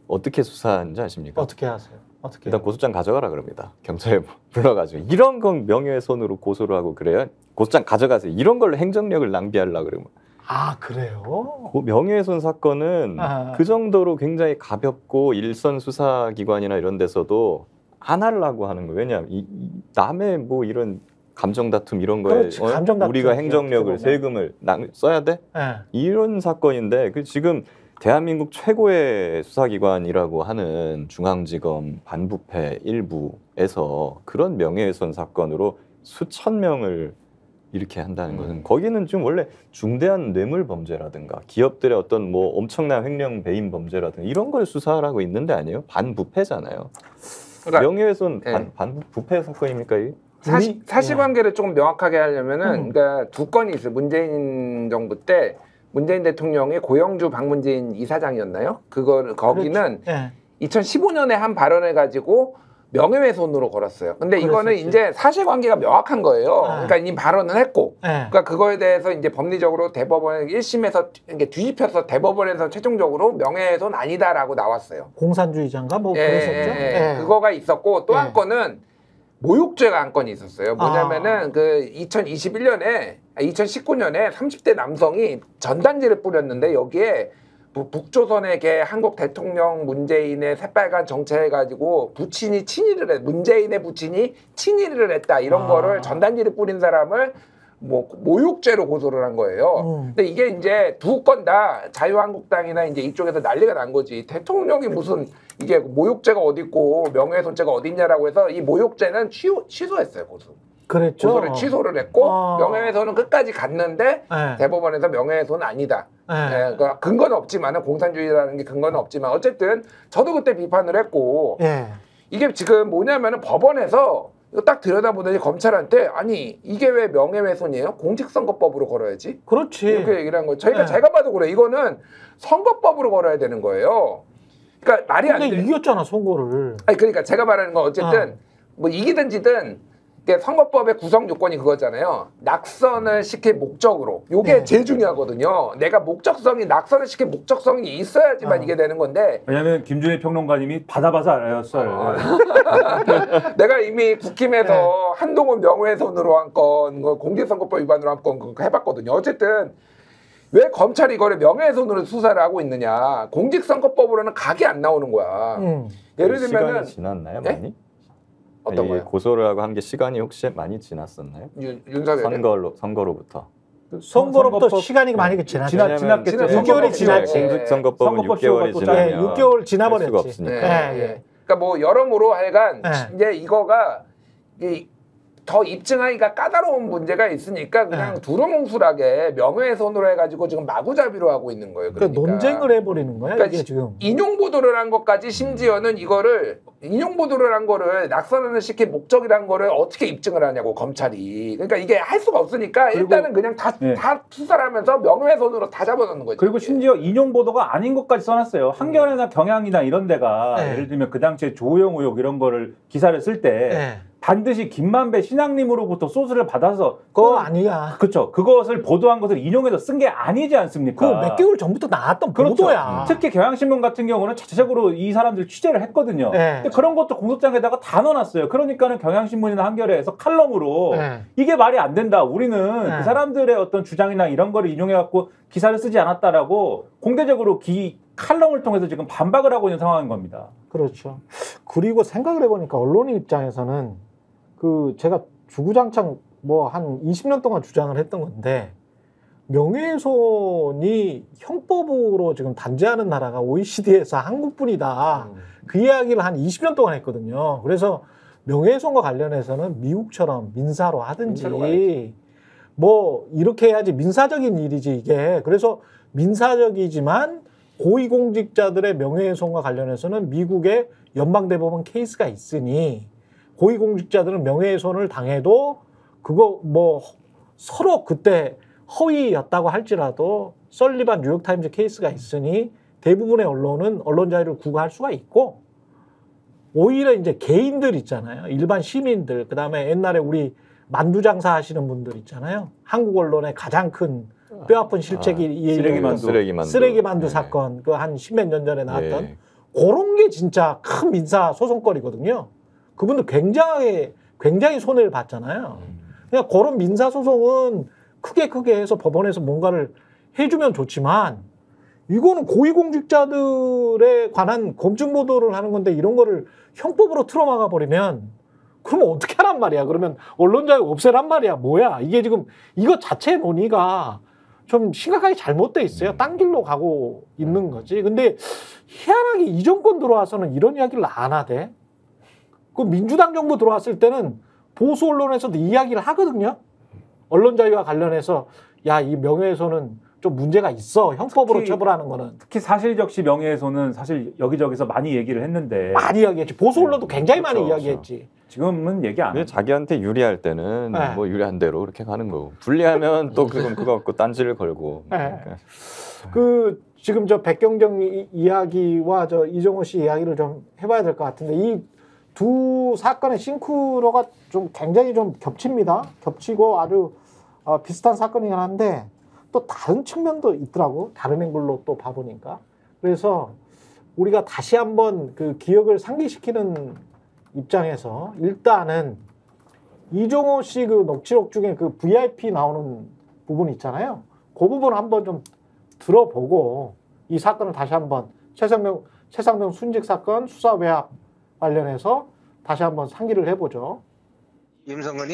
S4: 어떻게 수사하는지 아십니까?
S1: 어떻게 하세요? 어떻게?
S4: 일단 고소장 가져가라 그럽니다. 경찰에 불러가지고 이런 건 명예훼손으로 고소를 하고 그래요. 고소장 가져가세요. 이런 걸로 행정력을 낭비하려고 그러면.
S1: 아 그래요?
S4: 명예훼손 사건은 그 정도로 굉장히 가볍고 일선 수사기관이나 이런 데서도 안 하려고 하는 거예요. 왜냐하면 남의 뭐 이런 감정 다툼 이런 거에
S1: 그렇지, 감정 다툼.
S4: 우리가 행정력을 세금을 써야 돼? 이런 사건인데 그 지금 대한민국 최고의 수사기관이라고 하는 중앙지검 반부패 일부에서 그런 명예훼손 사건으로 수천 명을 이렇게 한다는 것은 거기는 좀 원래 중대한 뇌물 범죄라든가 기업들의 어떤 뭐 엄청난 횡령 배임 범죄라든가 이런 걸 수사하라고 있는데 아니에요? 반부패잖아요. 그러니까, 명예훼손 반부패 사건입니까 이게?
S3: 사실관계를 조금 명확하게 하려면은 그러니까 두 건이 있어요. 문재인 정부 때 문재인 대통령이 고영주 박문진 이사장이었나요? 거기는 2015년에 한 발언을 가지고 명예훼손으로 걸었어요. 근데 이거는 이제 사실관계가 명확한 거예요. 그러니까 이 발언을 했고, 그러니까 그거에 대해서 이제 법리적으로 대법원 1심에서 이게 뒤집혀서 대법원에서 최종적으로 명예훼손 아니다라고 나왔어요.
S1: 공산주의자인가 뭐 그랬었죠.
S3: 그거가 있었고 또 한 건은 모욕죄가 한 건이 있었어요. 뭐냐면은 그 2019년에 30대 남성이 전단지를 뿌렸는데 여기에 북조선의 한국 대통령 문재인의 새빨간 정체해가지고 부친이 친일을 해 문재인의 부친이 친일을 했다 이런 거를 전단지를 뿌린 사람을 뭐 모욕죄로 고소를 한 거예요. 근데 이게 이제 두 건 다 자유한국당이나 이제 이쪽에서 난리가 난 거지. 대통령이 무슨 이게 모욕죄가 어디 있고 명예훼손죄가 어디 있냐라고 해서 이 모욕죄는 취소했어요 고소.
S1: 그랬죠.
S3: 고소를 취소를 했고 명예훼손은 끝까지 갔는데 대법원에서 명예훼손은 아니다. 그러니까 근거는 없지만은 공산주의라는 게 근거는 없지만 어쨌든 저도 그때 비판을 했고 이게 지금 뭐냐면은 법원에서 이거 딱 들여다보더니 검찰한테 아니 이게 왜 명예훼손이에요? 공직선거법으로 걸어야지.
S1: 그렇지.
S3: 이렇게 얘기를 한 거예요. 제가 봐도 그래. 이거는 선거법으로 걸어야 되는 거예요. 그러니까 말이 안 돼.
S1: 근데 이겼잖아 선거를.
S3: 아니 그러니까 제가 말하는 건 어쨌든 뭐 이기든 지든 그러니까 선거법의 구성 요건이 그거잖아요. 낙선을 시킬 목적으로. 요게
S1: 네.
S3: 제일 중요하거든요. 내가 목적성이 낙선을 시킬 목적성이 있어야지만 이게 되는 건데.
S2: 왜냐하면 김준일 평론가님이 받아봐서 알아요, 썰.
S3: 내가 이미 국힘에서 한동훈 명예훼손으로 한 건, 공직선거법 위반으로 한 건 그거 해봤거든요. 어쨌든 왜 검찰이 이거를 명예훼손으로 수사를 하고 있느냐. 공직선거법으로는 각이 안 나오는 거야. 예를 들면은
S4: 시간이 지났나요,
S3: 네?
S4: 많이?
S3: 어떤
S4: 이게
S3: 거요?
S4: 고소를 하고 한 게 시간이 혹시 많이 지났었나요?
S3: 윤석열
S4: 선거로부터.
S1: 선거로부터 시간이 많이 지났죠.
S2: 지났겠죠.
S1: 6개월이 지났지.
S4: 공직선거법은
S2: 선거법
S4: 6개월이
S2: 시효가
S4: 지나면
S1: 네, 6개월 지나버렸지.
S4: 할 수가 없으니까.
S1: 네, 예.
S3: 그러니까 뭐 여러모로 하여간
S1: 네.
S3: 이제 이거가 더 입증하기가 까다로운 문제가 있으니까 그냥
S1: 네.
S3: 두루뭉술하게 명예훼손으로 해가지고 지금 마구잡이로 하고 있는 거예요.
S1: 그러니까 논쟁을 해버리는 거야
S3: 그러니까
S1: 이게 지금.
S3: 인용 보도를 한 것까지 심지어는 이거를 인용 보도를 한 거를 낙선을 시킨 목적이란 거를 어떻게 입증을 하냐고 검찰이. 그러니까 이게 할 수가 없으니까 일단은 그냥 다 수사를 하면서 명예훼손으로 다 잡아놓는 거죠.
S2: 그리고 심지어 인용 보도가 아닌 것까지 써놨어요. 한겨레나 경향이나 이런 데가
S1: 네.
S2: 예를 들면 그 당시에 조호영 의혹 이런 거를 기사를 쓸 때
S1: 네.
S2: 반드시 김만배 신앙님으로부터 소스를 받아서
S1: 그거 아니야.
S2: 그렇죠. 그것을 보도한 것을 인용해서 쓴 게 아니지 않습니까?
S1: 그거 몇 개월 전부터 나왔던
S2: 그렇죠.
S1: 보도야.
S2: 특히 경향신문 같은 경우는 자체적으로 이 사람들 취재를 했거든요.
S1: 네.
S2: 근데 그런 것도 공소장에다가 다 넣어놨어요. 그러니까는 경향신문이나 한겨레에서 칼럼으로
S1: 네.
S2: 이게 말이 안 된다. 우리는
S1: 네.
S2: 그 사람들의 어떤 주장이나 이런 거를 인용해갖고 기사를 쓰지 않았다라고 공개적으로 칼럼을 통해서 지금 반박을 하고 있는 상황인 겁니다.
S1: 그렇죠. 그리고 생각을 해보니까 언론인 입장에서는 제가 주구장창 뭐 한 20년 동안 주장을 했던 건데 명예훼손이 형법으로 지금 단죄하는 나라가 OECD에서 한국뿐이다. 그 이야기를 한 20년 동안 했거든요. 그래서 명예훼손과 관련해서는 미국처럼 민사로 하든지 뭐 이렇게 해야지 민사적인 일이지 이게. 그래서 민사적이지만 고위공직자들의 명예훼손과 관련해서는 미국의 연방대법원 케이스가 있으니 고위공직자들은 명예훼손을 당해도 그거 뭐 서로 그때 허위였다고 할지라도 설리반 뉴욕타임즈 케이스가 있으니 대부분의 언론은 언론 자유를 구가할 수가 있고 오히려 이제 개인들 있잖아요. 일반 시민들, 그다음에 옛날에 우리 만두 장사 하시는 분들 있잖아요. 한국 언론의 가장 큰 뼈아픈 실책이 쓰레기만두 사건 그 한 십몇 년 전에 나왔던 그런 게 진짜 큰 민사 소송거리거든요. 그분들 굉장히 손해를 봤잖아요. 그냥 그런 민사 소송은 크게 해서 법원에서 뭔가를 해주면 좋지만 이거는 고위공직자들에 관한 검증 보도를 하는 건데 이런 거를 형법으로 틀어막아 버리면 그러면 어떻게 하란 말이야? 그러면 언론 자유 없애란 말이야? 뭐야? 이게 지금 이거 자체 논의가 좀 심각하게 잘못돼 있어요. 딴 길로 가고 있는 거지. 근데 희한하게 이 정권 들어와서는 이런 이야기를 안 하대. 그 민주당 정부 들어왔을 때는 보수 언론에서도 이야기를 하거든요. 언론 자유와 관련해서 야, 이 명예훼손은 좀 문제가 있어. 형법으로 처벌하는 거는.
S2: 특히 사실적시 명예훼손은 사실 여기저기서 많이 얘기를 했는데
S1: 많이 이야기했지. 보수 언론도 굉장히
S4: 그렇죠,
S1: 많이 이야기했지.
S2: 지금은 얘기 안 해요.
S4: 자기한테 유리할 때는
S1: 네.
S4: 뭐 유리한 대로 이렇게 가는 거고 불리하면 또 그거 갖고 딴지를 걸고.
S1: 네. 지금 저 백경정 이야기와 저 이정호 씨 이야기를 좀 해봐야 될 것 같은데 이 두 사건의 싱크로가 좀 굉장히 좀 겹칩니다. 겹치고 아주 비슷한 사건이긴 한데 또 다른 측면도 있더라고. 다른 앵글로 또 봐보니까. 그래서 우리가 다시 한번 그 기억을 상기시키는 입장에서 일단은 이종호 씨 그 녹취록 중에 그 VIP 나오는 부분 있잖아요. 그 부분 한번 좀 들어보고 이 사건을 다시 한번 최상병 순직 사건 수사 외압 관련해서 다시 한번 상기를 해보죠.
S5: 임성근이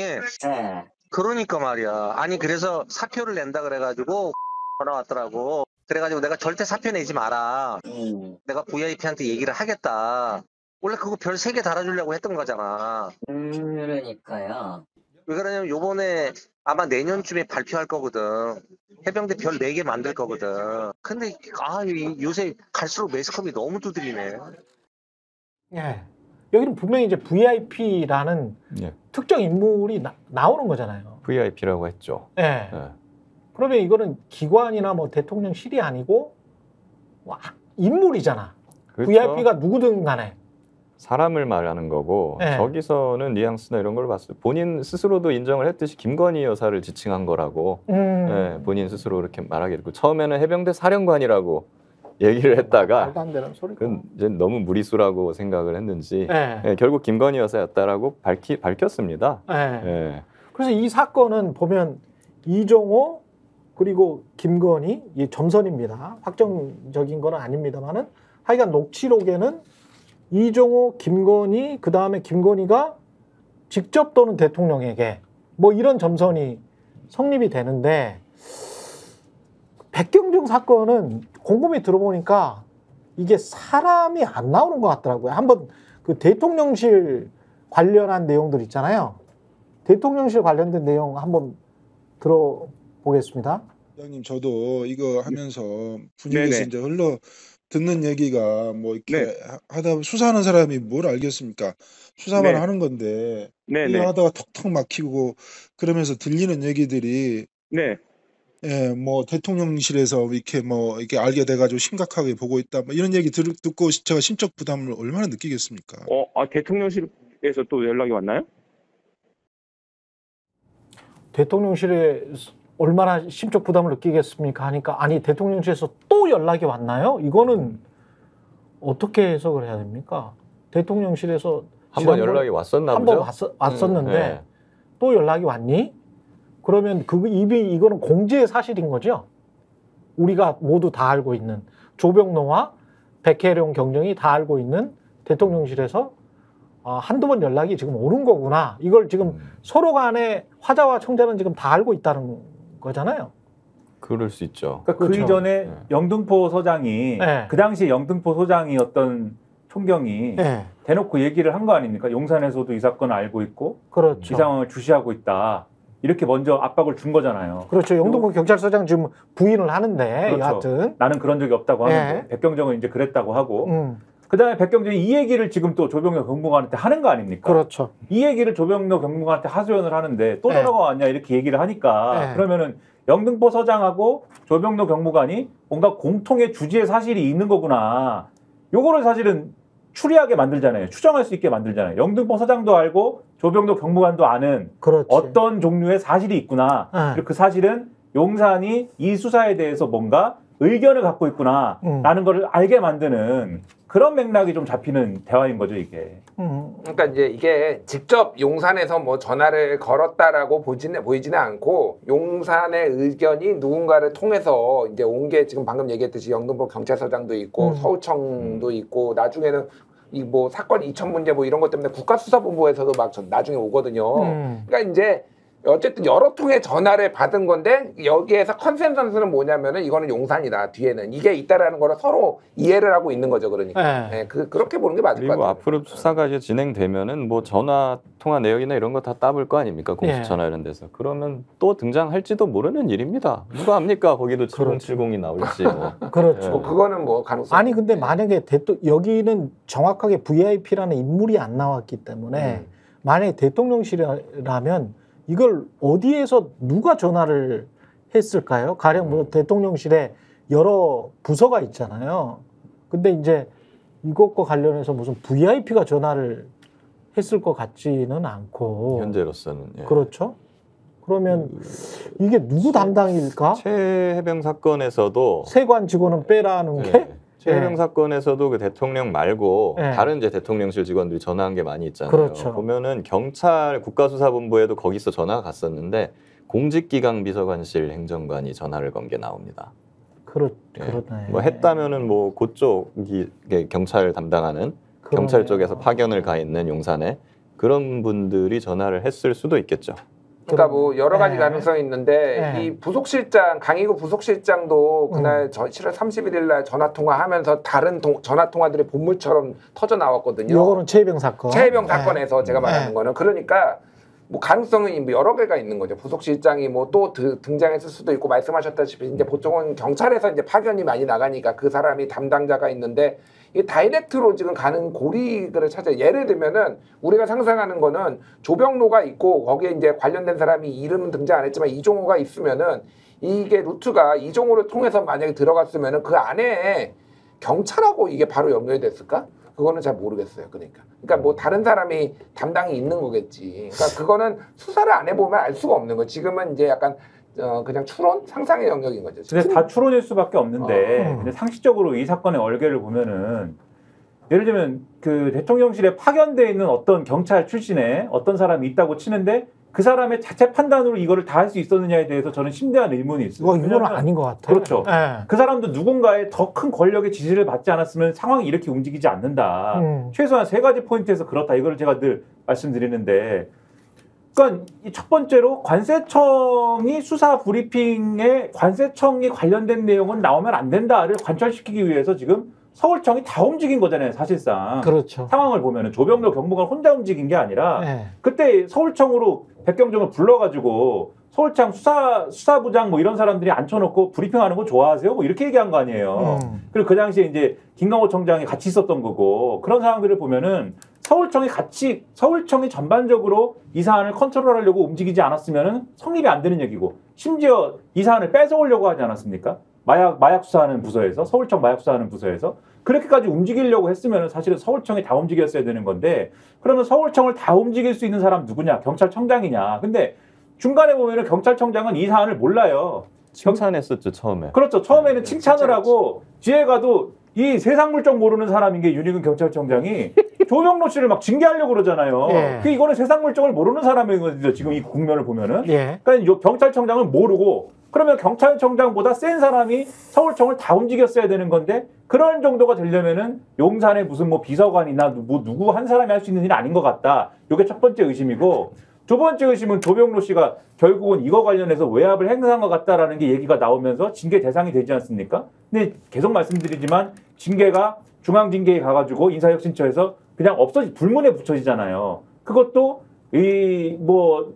S5: 그러니까 말이야. 아니 그래서 사표를 낸다 그래가지고 전화 왔더라고. 그래가지고 내가 절대 사표 내지 마라. 내가 VIP한테 얘기를 하겠다. 원래 그거 별 3개 달아주려고 했던 거잖아.
S6: 그러니까요.
S5: 왜 그러냐면 요번에 아마 내년쯤에 발표할 거거든. 해병대 별 4개 만들 거거든. 근데 요새 갈수록 매스컴이 너무 두드리네.
S1: 예. 여기는 분명히 이제 VIP라는 특정 인물이 나오는 거잖아요.
S4: VIP라고 했죠.
S1: 예. 그러면 이거는 기관이나 뭐 대통령실이 아니고 인물이잖아. 그렇죠. VIP가 누구든 간에.
S4: 사람을 말하는 거고
S1: 네.
S4: 저기서는 뉘앙스나 이런 걸 봤을 때 본인 스스로도 인정을 했듯이 김건희 여사를 지칭한 거라고 예, 본인 스스로 그렇게 말하게 됐고 처음에는 해병대 사령관이라고 얘기를 했다가
S1: 말도 안 되는 소리고.
S4: 그건 이제 너무 무리수라고 생각을 했는지
S1: 네.
S4: 예, 결국 김건희 여사였다라고 밝혔습니다.
S1: 네.
S4: 예.
S1: 그래서 이 사건은 보면 이종호 그리고 김건희 이 점선입니다. 확정적인 건 아닙니다만은 하여간 녹취록에는 이종호, 김건희 그 다음에 김건희가 직접 또는 대통령에게 뭐 이런 점선이 성립이 되는데 백경정 사건은 곰곰이 들어보니까 이게 사람이 안 나오는 것 같더라고요. 한번 그 대통령실 관련한 내용들 있잖아요. 대통령실 관련된 내용 한번 들어보겠습니다.
S7: 부장님 저도 이거 하면서 분위기에서 이제 흘러 듣는 얘기가 뭐 이렇게 하다 보면 수사하는 사람이 뭘 알겠습니까? 수사만 하는 건데 이거 하다가 턱턱 막히고 그러면서 들리는 얘기들이 예, 뭐 대통령실에서 이렇게 뭐 이렇게 알게 돼가지고 심각하게 보고 있다, 뭐 이런 얘기 듣고 제가 심적 부담을 얼마나 느끼겠습니까?
S8: 대통령실에서 또 연락이 왔나요?
S1: 대통령실에 얼마나 심적 부담을 느끼겠습니까? 하니까 아니 대통령실에서 또 연락이 왔나요? 이거는 어떻게 해석을 해야 됩니까? 대통령실에서
S4: 한번 연락이 왔었나
S1: 한번
S4: 보죠?
S1: 왔었는데
S4: 네.
S1: 또 연락이 왔니? 그러면 이거는 공지의 사실인 거죠? 우리가 모두 다 알고 있는 조병노와 백혜령 경정이 다 알고 있는 대통령실에서 한두 번 연락이 지금 오는 거구나. 이걸 지금 서로 간에 화자와 청자는 지금 다 알고 있다는 거잖아요.
S4: 그럴 수 있죠.
S2: 그러니까
S1: 그렇죠.
S2: 그 이전에 영등포 서장이
S1: 네.
S2: 그 당시 영등포 소장이었던 총경이
S1: 네.
S2: 대놓고 얘기를 한 거 아닙니까? 용산에서도 이 사건을 알고 있고
S1: 그렇죠.
S2: 이 상황을 주시하고 있다. 이렇게 먼저 압박을 준 거잖아요.
S1: 그렇죠. 영등포 경찰서장 지금 부인을 하는데
S2: 그렇죠.
S1: 여하튼
S2: 나는 그런 적이 없다고 하는데
S1: 네.
S2: 백경정은 이제 그랬다고 하고 그다음에 백경정이 이 얘기를 지금 또 조병로 경무관한테 하는 거 아닙니까?
S1: 그렇죠.
S2: 이 얘기를 조병로 경무관한테 하소연을 하는데 또 전화가 왔냐 이렇게 얘기를 하니까 그러면은 영등포 서장하고 조병로 경무관이 뭔가 공통의 주지의 사실이 있는 거구나. 요거를 사실은 추리하게 만들잖아요. 추정할 수 있게 만들잖아요. 영등포 서장도 알고 조병로 경무관도 아는
S1: 그렇지.
S2: 어떤 종류의 사실이 있구나. 그리고 그 사실은 용산이 이 수사에 대해서 뭔가 의견을 갖고 있구나라는 걸 알게 만드는 그런 맥락이 좀 잡히는 대화인 거죠, 이게.
S3: 그러니까 이제 이게 직접 용산에서 뭐 전화를 걸었다라고 보이지는 않고 용산의 의견이 누군가를 통해서 이제 온 게 지금 방금 얘기했듯이 영등포 경찰서장도 있고 서울청도 있고 나중에는 이 뭐 사건 이천 문제 뭐 이런 것 때문에 국가수사본부에서도 막 나중에 오거든요. 그러니까 이제 어쨌든 여러 통의 전화를 받은 건데 여기에서 컨센서스는 뭐냐면은 이거는 용산이다. 뒤에는 이게 있다라는 거를 서로 이해를 하고 있는 거죠. 그러니까 네, 그렇게 보는 게 맞을 것
S4: 그리고
S3: 같아요.
S4: 앞으로 수사가 이제 진행되면은 뭐 전화 통화 내역이나 이런 거 다 따볼 거 아닙니까? 공수처나 이런 데서. 그러면 또 등장할지도 모르는 일입니다. 누가 압니까? 거기도 7070이 나올지. 뭐.
S1: 그렇죠.
S3: 뭐 그거는 뭐 가능성.
S1: 아니 근데 만약에 여기는 정확하게 VIP라는 인물이 안 나왔기 때문에 만약에 대통령실이라면 이걸 어디에서 누가 전화를 했을까요? 가령 뭐 대통령실에 여러 부서가 있잖아요. 근데 이제 이것과 관련해서 무슨 VIP가 전화를 했을 것 같지는 않고.
S4: 현재로서는. 예.
S1: 그렇죠. 그러면 이게 누구 담당일까?
S4: 최해병 사건에서도
S1: 세관 직원은 빼라는 게?
S4: 최해병 사건에서도 그 대통령 말고
S1: 네.
S4: 다른 이제 대통령실 직원들이 전화한 게 많이 있잖아요.
S1: 그렇죠.
S4: 보면은 경찰 국가수사본부에도 거기서 전화가 갔었는데 공직기강비서관실 행정관이 전화를 건 게 나옵니다.
S1: 그러네.
S4: 뭐 했다면은 뭐 그쪽이 경찰 담당하는 경찰 쪽에서 파견을 가 있는 용산에 그런 분들이 전화를 했을 수도 있겠죠.
S3: 그러니까 뭐 여러 가지 가능성이 있는데 이 부속실장 강희구 부속실장도 그날 7월 31일 날 전화 통화하면서 다른 전화 통화들이 본물처럼 터져 나왔거든요.
S1: 요거는 최해병 사건.
S3: 최해병 사건에서 제가 말하는 거는 그러니까 뭐 가능성이 여러 개가 있는 거죠. 부속실장이 뭐 또 등장했을 수도 있고 말씀하셨다시피 이제 보통은 경찰에서 이제 파견이 많이 나가니까 그 사람이 담당자가 있는데 이 다이렉트로 지금 가는 고리들을 찾아. 예를 들면은 우리가 상상하는 거는 조병로가 있고 거기에 이제 관련된 사람이 이름은 등장 안 했지만 이종호가 있으면은 이게 루트가 이종호를 통해서 만약에 들어갔으면은 그 안에 경찰하고 이게 바로 연결됐을까? 그거는 잘 모르겠어요. 그러니까 뭐 다른 사람이 담당이 있는 거겠지. 그러니까 그거는 수사를 안 해보면 알 수가 없는 거. 지금은 이제 약간 그냥 추론, 상상의 영역인 거죠.
S2: 근데 다 추론일 수밖에 없는데 근데 상식적으로 이 사건의 얼개를 보면은 예를 들면 그 대통령실에 파견돼 있는 어떤 경찰 출신의 어떤 사람이 있다고 치는데 그 사람의 자체 판단으로 이거를 다 할 수 있었느냐에 대해서 저는 심대한 의문이 있어요.
S1: 이거는 아닌 것 같아요.
S2: 그렇죠.
S1: 네.
S2: 그 사람도 누군가의 더 큰 권력의 지시를 받지 않았으면 상황이 이렇게 움직이지 않는다. 최소한 3가지 포인트에서 그렇다. 이걸 제가 늘 말씀드리는데 그러니까 첫 번째로 관세청이 수사 브리핑에 관세청이 관련된 내용은 나오면 안 된다를 관철시키기 위해서 지금 서울청이 다 움직인 거잖아요, 사실상.
S1: 그렇죠.
S2: 상황을 보면은 조병로 경무관 혼자 움직인 게 아니라 그때 서울청으로 백경정을 불러가지고 서울청 수사부장 뭐 이런 사람들이 앉혀놓고 브리핑하는 거 좋아하세요? 뭐 이렇게 얘기한 거 아니에요. 그리고 그 당시에 이제 김강호 청장이 같이 있었던 거고 그런 상황들을 보면은 서울청이 전반적으로 이 사안을 컨트롤하려고 움직이지 않았으면은 성립이 안 되는 얘기고 심지어 이 사안을 뺏어오려고 하지 않았습니까? 마약 수사하는 부서에서 서울청 마약 수사하는 부서에서 그렇게까지 움직이려고 했으면 사실은 서울청이 다 움직였어야 되는 건데 그러면 서울청을 다 움직일 수 있는 사람 누구냐? 경찰청장이냐? 근데 중간에 보면은 경찰청장은 이 사안을 몰라요.
S4: 칭찬했었죠 처음에.
S2: 그렇죠. 처음에는 칭찬을 하고 뒤에 가도 이 세상 물정 모르는 사람인 게 윤희근 경찰청장이 조병로 씨를 막 징계하려고 그러잖아요. 이거는 세상 물정을 모르는 사람인 거죠. 지금 이 국면을 보면은. 그러니까 이 경찰청장은 모르고 그러면 경찰청장보다 센 사람이 서울청을 다 움직였어야 되는 건데 그런 정도가 되려면은 용산에 무슨 뭐 비서관이나 뭐 누구 한 사람이 할 수 있는 일이 아닌 것 같다. 이게 첫 번째 의심이고 두 번째 의심은 조병로 씨가 결국은 이거 관련해서 외압을 행사한 것 같다라는 게 얘기가 나오면서 징계 대상이 되지 않습니까? 근데 계속 말씀드리지만 징계가 중앙징계에 가가지고 인사혁신처에서 그냥 불문에 붙여지잖아요. 그것도 뭐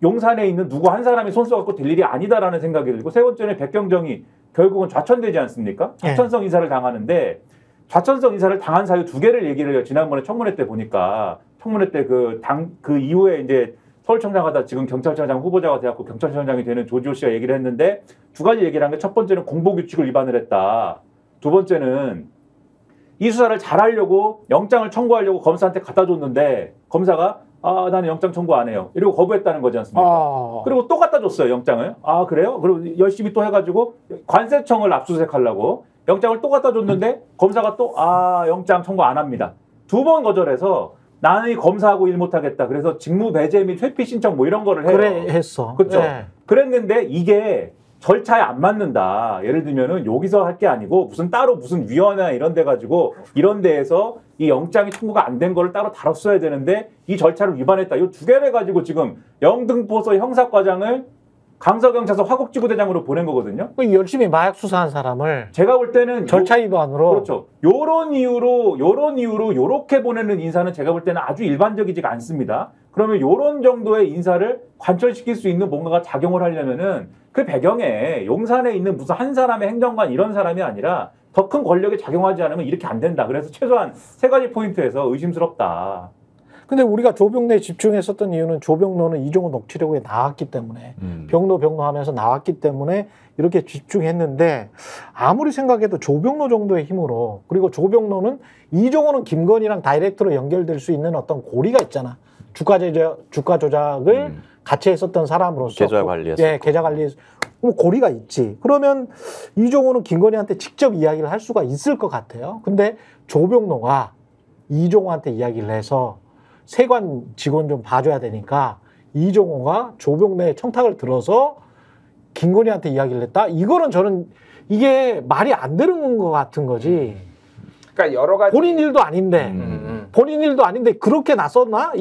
S2: 용산에 있는 누구 한 사람이 손 써갖고 될 일이 아니다라는 생각이 들고 세 번째는 백경정이 결국은 좌천되지 않습니까? 좌천성 인사를 당하는데 좌천성 인사를 당한 사유 2개를 얘기를 해요. 지난번에 청문회 때 보니까 청문회 때 그 이후에 이제 서울청장 하다 지금 경찰청장 후보자가 돼갖고 경찰청장이 되는 조지호 씨가 얘기를 했는데 2가지 얘기를 한 게 첫 번째는 공보규칙을 위반을 했다. 두 번째는 이 수사를 잘하려고 영장을 청구하려고 검사한테 갖다 줬는데 검사가 나는 영장 청구 안 해요. 이러고 거부했다는 거지 않습니까? 그리고 또 갖다 줬어요, 영장을. 그래요? 그리고 열심히 또 해가지고 관세청을 압수수색하려고 영장을 또 갖다 줬는데 검사가 또 영장 청구 안 합니다. 2번 거절해서 나는 이 검사하고 일 못하겠다. 그래서 직무 배제 및 회피 신청 뭐 이런 거를 해요.
S1: 그래 했어.
S2: 그렇죠. 그랬는데 이게 절차에 안 맞는다. 예를 들면은 여기서 할 게 아니고 무슨 위원회 이런 데 가지고 이런 데에서 이 영장이 청구가 안 된 거를 따로 다뤘어야 되는데 이 절차를 위반했다. 이 2개를 가지고 지금 영등포서 형사과장을 강서경찰서 화곡지구대장으로 보낸 거거든요.
S1: 열심히 마약 수사한 사람을
S2: 제가 볼 때는
S1: 절차 위반으로
S2: 그렇죠. 요런 이유로 요렇게 보내는 인사는 제가 볼 때는 아주 일반적이지가 않습니다. 그러면 요런 정도의 인사를 관철시킬 수 있는 뭔가가 작용을 하려면은 그 배경에 용산에 있는 무슨 한 사람의 행정관 이런 사람이 아니라 더 큰 권력에 작용하지 않으면 이렇게 안 된다. 그래서 최소한 3가지 포인트에서 의심스럽다.
S1: 근데 우리가 조병로에 집중했었던 이유는 조병로는 이종호 녹취록에 나왔기 때문에 병로 하면서 나왔기 때문에 이렇게 집중했는데 아무리 생각해도 조병로 정도의 힘으로 그리고 조병로는 이종호는 김건희랑 다이렉트로 연결될 수 있는 어떤 고리가 있잖아. 주가 조작을 같이 했었던 사람으로서
S4: 계좌 관리했었고.
S1: 계좌 관리 고리가 있지. 그러면 이종호는 김건희한테 직접 이야기를 할 수가 있을 것 같아요. 근데 조병로가 이종호한테 이야기를 해서 세관 직원 좀 봐줘야 되니까 이종호가 조병로의 청탁을 들어서 김건희한테 이야기를 했다? 이거는 저는 이게 말이 안 되는 것 같은 거지.
S3: 그러니까 여러 가지
S1: 본인 일도 아닌데 본인 일도 아닌데 그렇게 나섰나?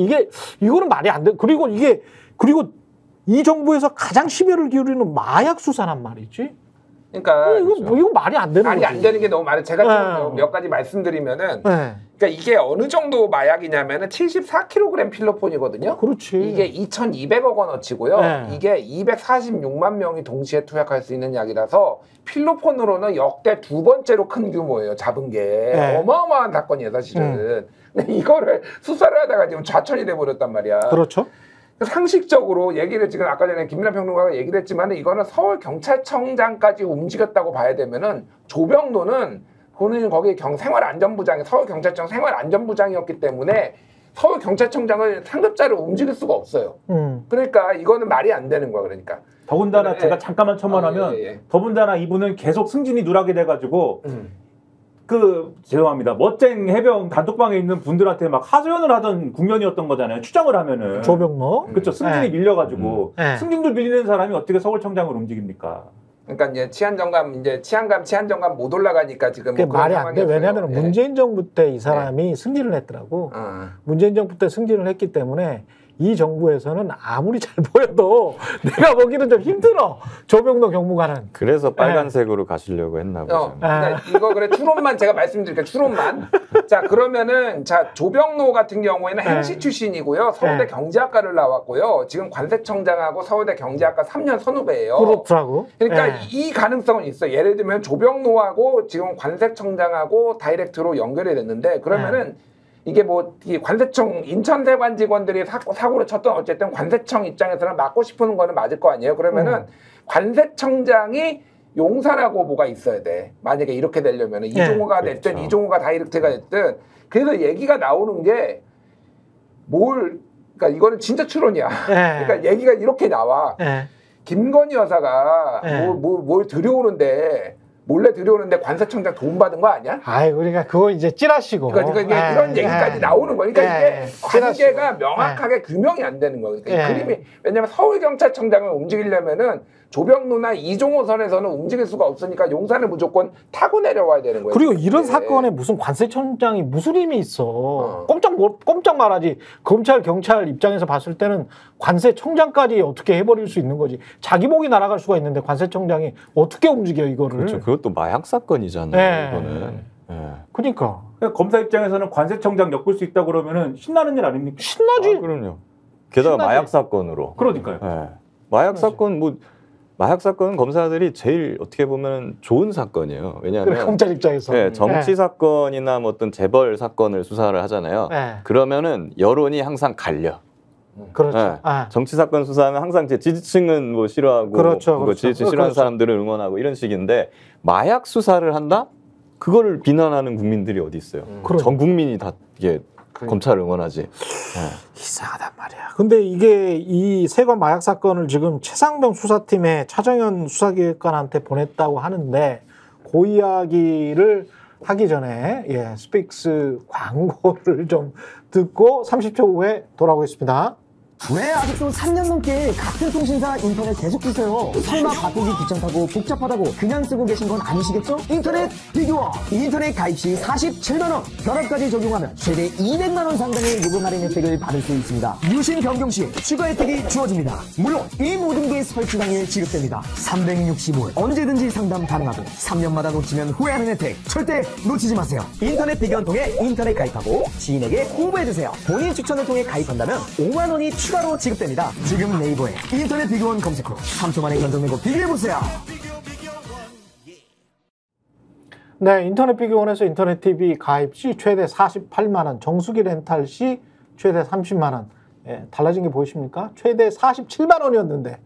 S1: 이거는 말이 안 돼. 그리고 이 정부에서 가장 심혈을 기울이는 마약 수사란 말이지.
S3: 그러니까
S1: 이거 말이 안 되는 거지.
S3: 말이 안 되는 게 너무 많아요. 제가 몇 가지 말씀드리면은 그러니까 이게 어느 정도 마약이냐면은 74kg 필로폰이거든요.
S1: 그렇지.
S3: 이게 2,200억 원어치고요. 이게 246만 명이 동시에 투약할 수 있는 약이라서 필로폰으로는 역대 2번째로 큰 규모예요. 잡은 게 어마어마한 사건이에요, 사실은. 근데 이거를 수사를 하다가 지금 좌천이 돼 버렸단 말이야.
S1: 그렇죠.
S3: 상식적으로 얘기를 지금 아까 전에 김민하 평론가가 얘기를 했지만 이거는 서울 경찰청장까지 움직였다고 봐야 되면은 조병로는 본인은 거기 생활안전부장이 서울경찰청 생활안전부장이었기 때문에 서울경찰청장을 상급자로 움직일 수가 없어요. 그러니까 이거는 말이 안 되는 거야. 그러니까.
S2: 더군다나 제가 잠깐만 첨언하면 더군다나 이분은 계속 승진이 누락이 돼가지고 죄송합니다. 멋쟁 해병 단톡방에 있는 분들한테 막 하소연을 하던 국면이었던 거잖아요. 추정을 하면은.
S1: 조병로.
S2: 그렇죠. 승진이 밀려가지고 승진도 밀리는 사람이 어떻게 서울청장을 움직입니까?
S3: 그러니까 이제 치안정감 못 올라가니까 지금
S1: 그게 말이 안 돼. 왜냐하면 문재인 정부 때 이 사람이 승진을 했더라고. 문재인 정부 때 승진을 했기 때문에 이 정부에서는 아무리 잘 보여도 내가 보기는 좀 힘들어. 조병로 경무관은.
S4: 그래서 빨간색으로 가시려고 했나 보죠.
S3: 그러니까 이거 그래 추론만 제가 말씀드릴게요. 추론만. 자 그러면은 조병로 같은 경우에는 행시 출신이고요. 서울대 경제학과를 나왔고요. 지금 관세청장하고 서울대 경제학과 3년 선후배예요.
S1: 그렇더라고.
S3: 그러니까 이 가능성은 있어. 예를 들면 조병로하고 지금 관세청장하고 다이렉트로 연결이 됐는데 그러면은 이게 뭐 관세청 인천대관 직원들이 사고를 쳤던 어쨌든 관세청 입장에서는 막고 싶은 거는 맞을 거 아니에요. 그러면은 관세청장이 용사라고 뭐가 있어야 돼. 만약에 이렇게 되려면 이종호가 됐든 그렇죠. 이종호가 다이렉트가 됐든 그래서 얘기가 나오는 게 그러니까 이거는 진짜 추론이야. 그러니까 얘기가 이렇게 나와. 김건희 여사가 뭘 들여오는데 몰래 들여오는데 관세청장 돈 받은 거 아니야?
S1: 그러니까 그거 이제 찌라시고.
S3: 그러니까 이런 얘기까지 나오는 거니까 이게 관계가 명확하게 규명이 안 되는 거예요. 그러니까 이 그림이 왜냐면 서울경찰청장을 움직이려면은 조병로나 이종호 선에서는 움직일 수가 없으니까 용산을 무조건 타고 내려와야 되는 거예요.
S1: 그리고 이런 사건에 무슨 관세청장이 무슨 힘이 있어. 꼼짝 말하지. 검찰, 경찰 입장에서 봤을 때는 관세청장까지 어떻게 해버릴 수 있는 거지. 자기 목이 날아갈 수가 있는데 관세청장이 어떻게 움직여 이거를.
S4: 그렇죠. 그것도 마약 사건이잖아요. 이거는.
S1: 그러니까
S2: 검사 입장에서는 관세청장 엮을 수 있다 그러면은 신나는 일 아닙니까?
S1: 신나지.
S4: 그럼요. 게다가 신나지. 마약 사건으로.
S2: 그러니까요.
S4: 마약 사건 마약 사건은 검사들이 제일 어떻게 보면 좋은 사건이에요. 왜냐하면
S1: 검찰 입장에서
S4: 정치 사건이나 뭐 어떤 재벌 사건을 수사를 하잖아요. 그러면은 여론이 항상 갈려.
S1: 그렇죠.
S4: 정치 사건 수사하면 항상 제 지지층은 뭐 싫어하고,
S1: 그렇죠.
S4: 지지층 싫어하는 사람들을 응원하고 이런 식인데 마약 수사를 한다? 그거를 비난하는 국민들이 어디 있어요? 전 국민이 다 이게 검찰을 응원하지.
S1: 이상하단 말이야. 근데 이게 이 세관 마약 사건을 지금 최상병 수사팀에 차정현 수사기획관한테 보냈다고 하는데 그 이야기를 하기 전에 스픽스 광고를 좀 듣고 30초 후에 돌아오겠습니다.
S9: 왜 아직도 3년 넘게 같은 통신사 인터넷 계속 쓰세요? 설마 바꾸기 귀찮다고 복잡하다고 그냥 쓰고 계신 건 아니시겠죠? 인터넷 비교원! 인터넷 가입 시 47만원! 결합까지 적용하면 최대 200만원 상당의 요금 할인 혜택을 받을 수 있습니다. 유심 변경 시 추가 혜택이 주어집니다. 물론 이 모든 게 설치 당일 지급됩니다. 365일 언제든지 상담 가능하고 3년마다 놓치면 후회하는 혜택 절대 놓치지 마세요. 인터넷 비교원 통해 인터넷 가입하고 지인에게 홍보해주세요. 본인 추천을 통해 가입한다면 5만원이 추가로 지급됩니다. 지금 네이버에 인터넷 비교원 검색 후 3초 만에 견적 내고 비교해보세요.
S1: 네, 인터넷 비교원에서 인터넷 TV 가입 시 최대 48만원, 정수기 렌탈 시 최대 30만원. 달라진 게 보이십니까? 최대 47만원이었는데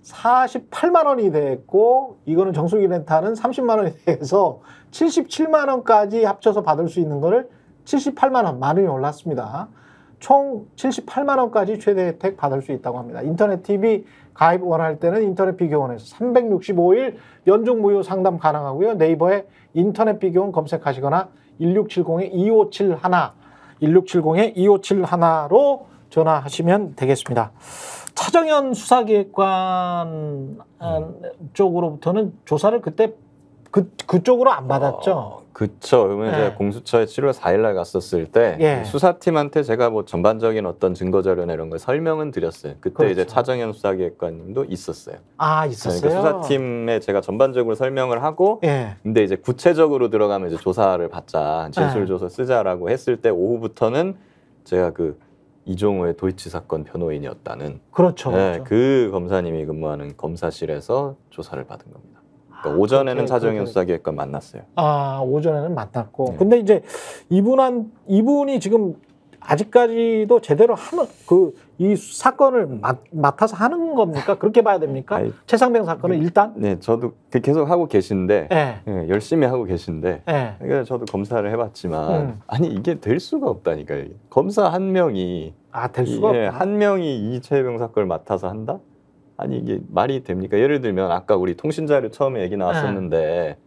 S1: 48만원이 됐고 이거는 정수기 렌탈은 30만원이 돼서 77만원까지 합쳐서 받을 수 있는 거를 78만원, 만원이 올랐습니다. 총 78만원까지 최대 혜택 받을 수 있다고 합니다. 인터넷 TV 가입 원할 때는 인터넷 비교원에서 365일 연중 무료 상담 가능하고요. 네이버에 인터넷 비교원 검색하시거나 1670-2571, 1670-2571로 전화하시면 되겠습니다. 차정현 수사기획관 쪽으로부터는 조사를 그때 그쪽으로 안 받았죠?
S4: 그쵸. 그러면 이제 공수처에 7월 4일 날 갔었을 때 수사팀한테 제가 뭐 전반적인 어떤 증거자료나 이런 걸 설명은 드렸어요. 그때 이제 차정현 수사기획관님도 있었어요.
S1: 있었어요?
S4: 그러니까 수사팀에 제가 전반적으로 설명을 하고 근데 이제 구체적으로 들어가면 이제 조사를 받자, 진술조서 쓰자라고 했을 때 오후부터는 제가 그 이종호의 도이치 사건 변호인이었다는
S1: 그렇죠.
S4: 그 검사님이 근무하는 검사실에서 조사를 받은 겁니다. 그러니까 오전에는 차정현 수사기획관 만났어요.
S1: 오전에는 만났고. 근데 이제 이분이 지금 아직까지도 제대로 하는 이 사건을 맡아서 하는 겁니까? 그렇게 봐야 됩니까?
S4: 아니,
S1: 최상병 사건은 일단?
S4: 네, 저도 계속 하고 계신데
S1: 네.
S4: 네, 열심히 하고 계신데
S1: 네.
S4: 그러니까 저도 검사를 해봤지만 아니 이게 될 수가 없다니까요. 검사 한 명이
S1: 될 수가 없다.
S4: 한 명이 이 최혜병 사건을 맡아서 한다? 아니 이게 말이 됩니까? 예를 들면 아까 우리 통신자료 처음에 얘기 나왔었는데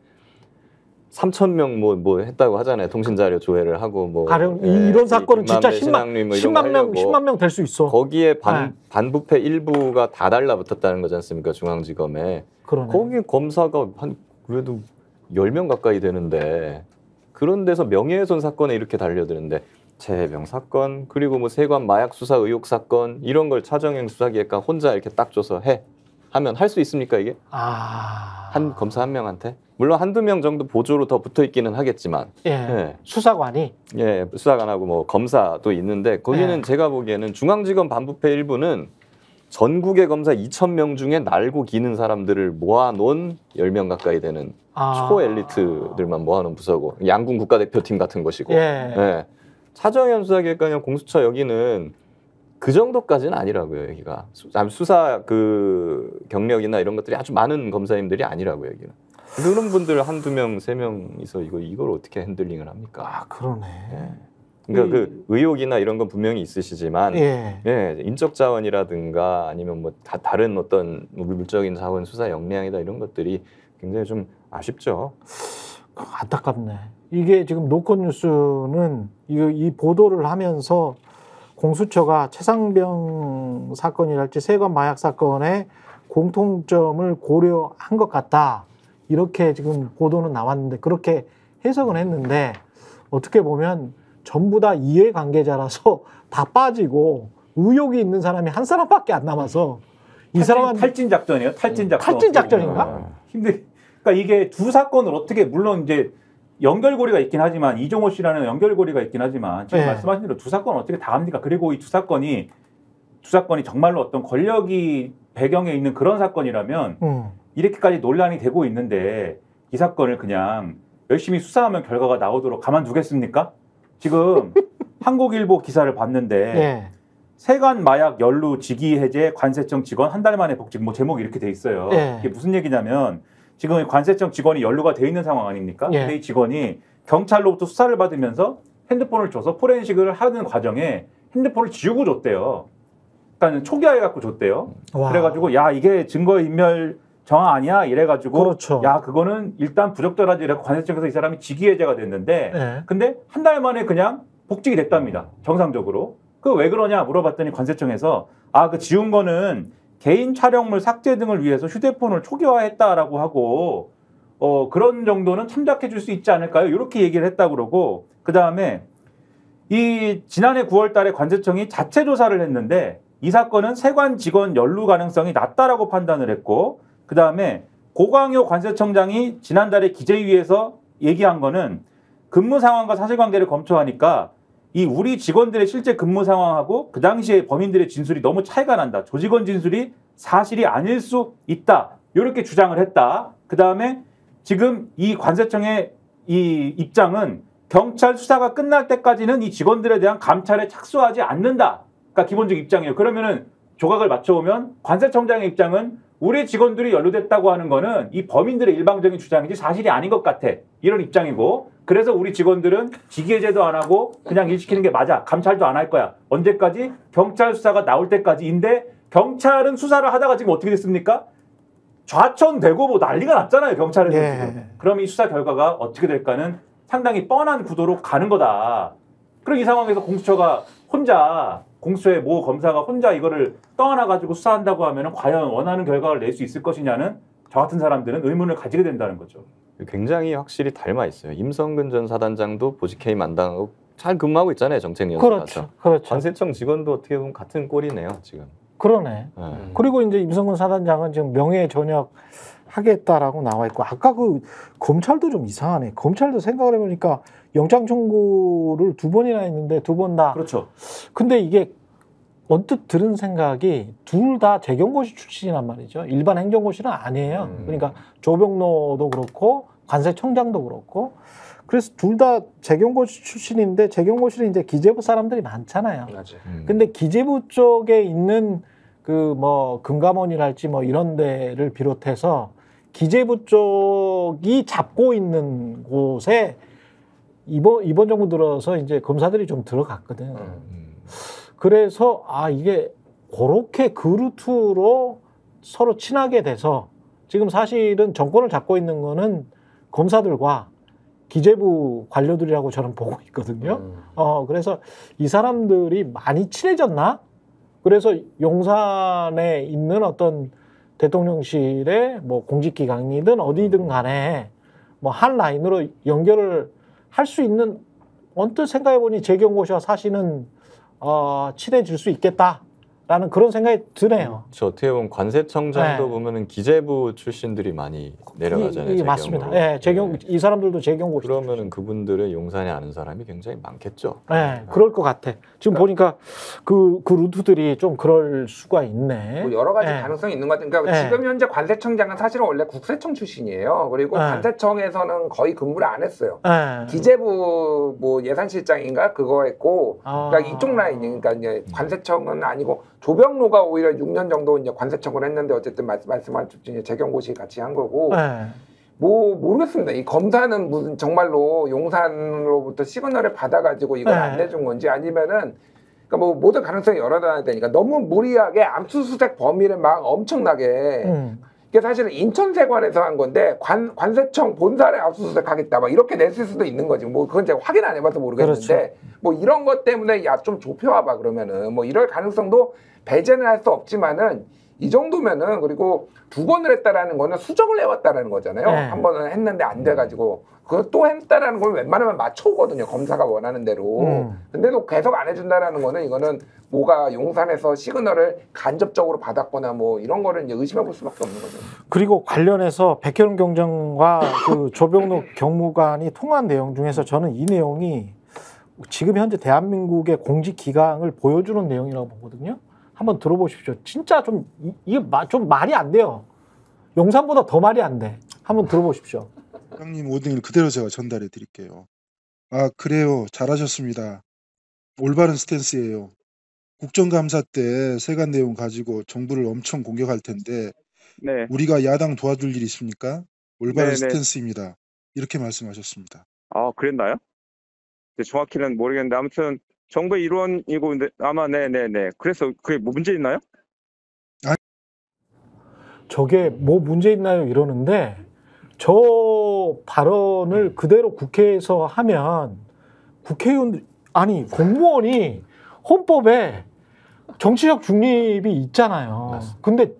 S4: 3,000명 뭐 했다고 하잖아요. 통신자료 조회를 하고 뭐
S1: 가령 이런 사건은 진짜 10만 명 될 수 있어.
S4: 거기에 반부패 일부가 다 달라붙었다는 거지 않습니까? 중앙지검에.
S1: 그러네.
S4: 거기 검사가 그래도 10명 가까이 되는데 그런 데서 명예훼손 사건에 이렇게 달려드는데 최혜병 사건 그리고 뭐 세관 마약 수사 의혹 사건 이런 걸 차정행 수사기획관 혼자 이렇게 딱 줘서 하면 할 수 있습니까 이게? 한 검사 한 명한테? 물론 한두 명 정도 보조로 더 붙어 있기는 하겠지만
S1: 수사관이?
S4: 수사관하고 뭐 검사도 있는데 거기는 제가 보기에는 중앙지검 반부패 일부는 전국의 검사 2,000명 중에 날고 기는 사람들을 모아놓은 10명 가까이 되는 초엘리트들만 모아놓은 부서고 양궁 국가대표팀 같은 것이고 차정현 수사기획관이나 공수처 여기는 그 정도까지는 아니라고요. 여기가 수사 경력이나 이런 것들이 아주 많은 검사님들이 아니라고요. 여기는 그런 분들 한두 명, 세 명이서 이걸 어떻게 핸들링을 합니까?
S1: 그러네.
S4: 그러니까 그 의혹이나 이런 건 분명히 있으시지만 인적 자원이라든가 아니면 뭐 다른 어떤 물적인 자원 수사 역량이다 이런 것들이 굉장히 좀 아쉽죠.
S1: 안타깝네. 이게 지금 노컷뉴스는 이 보도를 하면서 공수처가 최상병 사건이랄지 세관 마약 사건의 공통점을 고려한 것 같다. 이렇게 지금 보도는 나왔는데 그렇게 해석은 했는데 어떻게 보면 전부 다 이해관계자라서 다 빠지고 의혹이 있는 사람이 한 사람밖에 안 남아서 이 사람은
S2: 탈진 작전이에요. 탈진 작전.
S1: 탈진 작전인가?
S2: 그러니까 이게 두 사건을 어떻게 물론 이제 연결고리가 있긴 하지만 이종호 씨라는 연결고리가 있긴 하지만 지금 말씀하신 대로 두 사건을 어떻게 다 합니까? 그리고 이 두 사건이 정말로 어떤 권력이 배경에 있는 그런 사건이라면 이렇게까지 논란이 되고 있는데 이 사건을 그냥 열심히 수사하면 결과가 나오도록 가만두겠습니까? 지금 한국일보 기사를 봤는데 세관 마약 연루 직위 해제 관세청 직원 한 달 만에 복직 뭐 제목이 이렇게 돼 있어요. 이게 무슨 얘기냐면 지금 관세청 직원이 연루가 돼 있는 상황 아닙니까? 근데 이 직원이 경찰로부터 수사를 받으면서 핸드폰을 줘서 포렌식을 하는 과정에 핸드폰을 지우고 줬대요. 그러니까 초기화해갖고 줬대요. 그래가지고 야 이게 증거인멸 정황 아니야? 이래가지고 야 그거는 일단 부적절하지 이래서 관세청에서 이 사람이 직위해제가 됐는데 근데 한 달 만에 그냥 복직이 됐답니다. 정상적으로. 그 왜 그러냐 물어봤더니 관세청에서 그 지운 거는 개인 촬영물 삭제 등을 위해서 휴대폰을 초기화했다라고 하고 그런 정도는 참작해 줄 수 있지 않을까요? 이렇게 얘기를 했다고 그러고 그다음에 이 지난해 9월 달에 관세청이 자체 조사를 했는데 이 사건은 세관 직원 연루 가능성이 낮다라고 판단을 했고 그다음에 고광효 관세청장이 지난달에 기재위에서 얘기한 거는 근무 상황과 사실관계를 검토하니까 이 우리 직원들의 실제 근무 상황하고 그 당시에 범인들의 진술이 너무 차이가 난다. 조직원 진술이 사실이 아닐 수 있다. 이렇게 주장을 했다. 그다음에 지금 이 관세청의 이 입장은 경찰 수사가 끝날 때까지는 이 직원들에 대한 감찰에 착수하지 않는다. 그러니까 기본적 입장이에요. 그러면은 조각을 맞춰보면 관세청장의 입장은 우리 직원들이 연루됐다고 하는 거는 이 범인들의 일방적인 주장이지 사실이 아닌 것 같아. 이런 입장이고 그래서 우리 직원들은 직위해제도 안 하고 그냥 일 시키는 게 맞아. 감찰도 안 할 거야. 언제까지? 경찰 수사가 나올 때까지인데 경찰은 수사를 하다가 지금 어떻게 됐습니까? 좌천되고 뭐 난리가 났잖아요. 경찰에서 지금. 그럼 이 수사 결과가 어떻게 될까는 상당히 뻔한 구도로 가는 거다. 그럼 이 상황에서 공수처가 혼자 공수처의 모 검사가 혼자 이거를 떠안아가지고 수사한다고 하면 과연 원하는 결과를 낼 수 있을 것이냐는 저 같은 사람들은 의문을 가지게 된다는 거죠.
S4: 굉장히 확실히 닮아 있어요. 임성근 전 사단장도 보직해임 안 당하고 잘 근무하고 있잖아요. 정책연수라서.
S1: 그렇죠.
S4: 관세청 직원도 어떻게 보면 같은 꼴이네요. 지금.
S1: 그러네. 그리고 이제 임성근 사단장은 지금 명예 전역 하겠다라고 나와 있고 아까 그 검찰도 좀 이상하네. 검찰도 생각을 해보니까 영장 청구를 2번이나 했는데 2번 다.
S2: 그렇죠.
S1: 근데 이게 언뜻 들은 생각이 둘 다 재경고시 출신이란 말이죠. 일반 행정고시는 아니에요. 그러니까 조병로도 그렇고 관세청장도 그렇고 그래서 둘 다 재경고시 출신인데 재경고시는 이제 기재부 사람들이 많잖아요.
S3: 맞아요.
S1: 근데 기재부 쪽에 있는 그 뭐 금감원이랄지 뭐 이런 데를 비롯해서 기재부 쪽이 잡고 있는 곳에 이번 정부 들어서 이제 검사들이 좀 들어갔거든. 그래서 이게 그렇게 그 루트로 서로 친하게 돼서 지금 사실은 정권을 잡고 있는 거는 검사들과 기재부 관료들이라고 저는 보고 있거든요. 그래서 이 사람들이 많이 친해졌나? 그래서 용산에 있는 어떤 대통령실의 뭐 공직기강이든 어디든 간에 뭐 한 라인으로 연결을 할 수 있는, 언뜻 생각해보니 재경고시와 사실은 친해질 수 있겠다라는 그런 생각이 드네요.
S4: 저 어떻게 보면 관세청장도
S1: 네.
S4: 보면은 기재부 출신들이 많이 내려가잖아요.
S1: 맞습니다. 예, 이 사람들도 재경고시.
S4: 그러면은 그분들은 용산에 아는 사람이 굉장히 많겠죠.
S1: 네, 그럴 것 같아. 지금 보니까 그 루트들이 좀 그럴 수가 있네.
S3: 뭐 여러 가지
S1: 네.
S3: 가능성이 있는 것 같아요. 그러니까
S1: 네.
S3: 지금 현재 관세청장은 사실은 원래 국세청 출신이에요. 그리고
S1: 네.
S3: 관세청에서는 거의 근무를 안 했어요.
S1: 네.
S3: 기재부 뭐 예산실장인가 그거 했고, 그러니까 이쪽 라인이, 그러니까 이제 관세청은 아니고 조병로가 오히려 6년 정도 이제 관세청을 했는데 어쨌든 말씀하신 재경고시 같이 한 거고.
S1: 네.
S3: 뭐 모르겠습니다. 이 검사는 무슨 정말로 용산으로부터 시그널을 받아가지고 이걸
S1: 네.
S3: 안 내준 건지, 아니면은 그러니까 뭐 모든 가능성이 열어놔야 되니까 너무 무리하게 압수수색 범위를 막 엄청나게, 이게 사실은 인천세관에서 한 건데 관세청 본사를 압수수색하겠다 막 이렇게 냈을 수도 있는 거지. 뭐 그건 제가 확인 안 해봐서 모르겠는데,
S1: 그렇죠.
S3: 뭐 이런 것 때문에 야 좀 좁혀와봐 그러면은 뭐 이럴 가능성도 배제는 할 수 없지만은, 이 정도면은, 그리고 2번을 했다라는 거는 수정을 해왔다라는 거잖아요.
S1: 네.
S3: 한 번은 했는데 안 돼가지고 그걸 또 했다라는 걸 웬만하면 맞춰오거든요. 검사가 원하는 대로. 근데도 계속 안 해준다라는 거는, 이거는 뭐가 용산에서 시그널을 간접적으로 받았거나 뭐 이런 거를 이제 의심해 볼 수밖에 없는 거죠.
S1: 그리고 관련해서 백혜련 경정과 그 조병록 경무관이 통한 내용 중에서 저는 이 내용이 지금 현재 대한민국의 공직기강을 보여주는 내용이라고 보거든요. 한번 들어보십시오. 진짜 이게 좀 말이 안 돼요. 용산보다 더 말이 안 돼. 한번 들어보십시오.
S7: 회장님 오딩을 그대로 제가 전달해 드릴게요. 그래요. 잘하셨습니다. 올바른 스탠스예요. 국정감사 때 세관 내용 가지고 정부를 엄청 공격할 텐데
S8: 네.
S7: 우리가 야당 도와줄 일 있습니까? 올바른
S8: 네네.
S7: 스탠스입니다. 이렇게 말씀하셨습니다.
S8: 그랬나요? 네, 정확히는 모르겠는데 아무튼 정부의 일원이고, 근데 아마 네네네. 그래서 그게 뭐 문제 있나요?
S1: 저게 뭐 문제 있나요? 이러는데 저 발언을 그대로 국회에서 하면 국회의원들, 아니 공무원이 헌법에 정치적 중립이 있잖아요.
S4: 맞습니다.
S1: 근데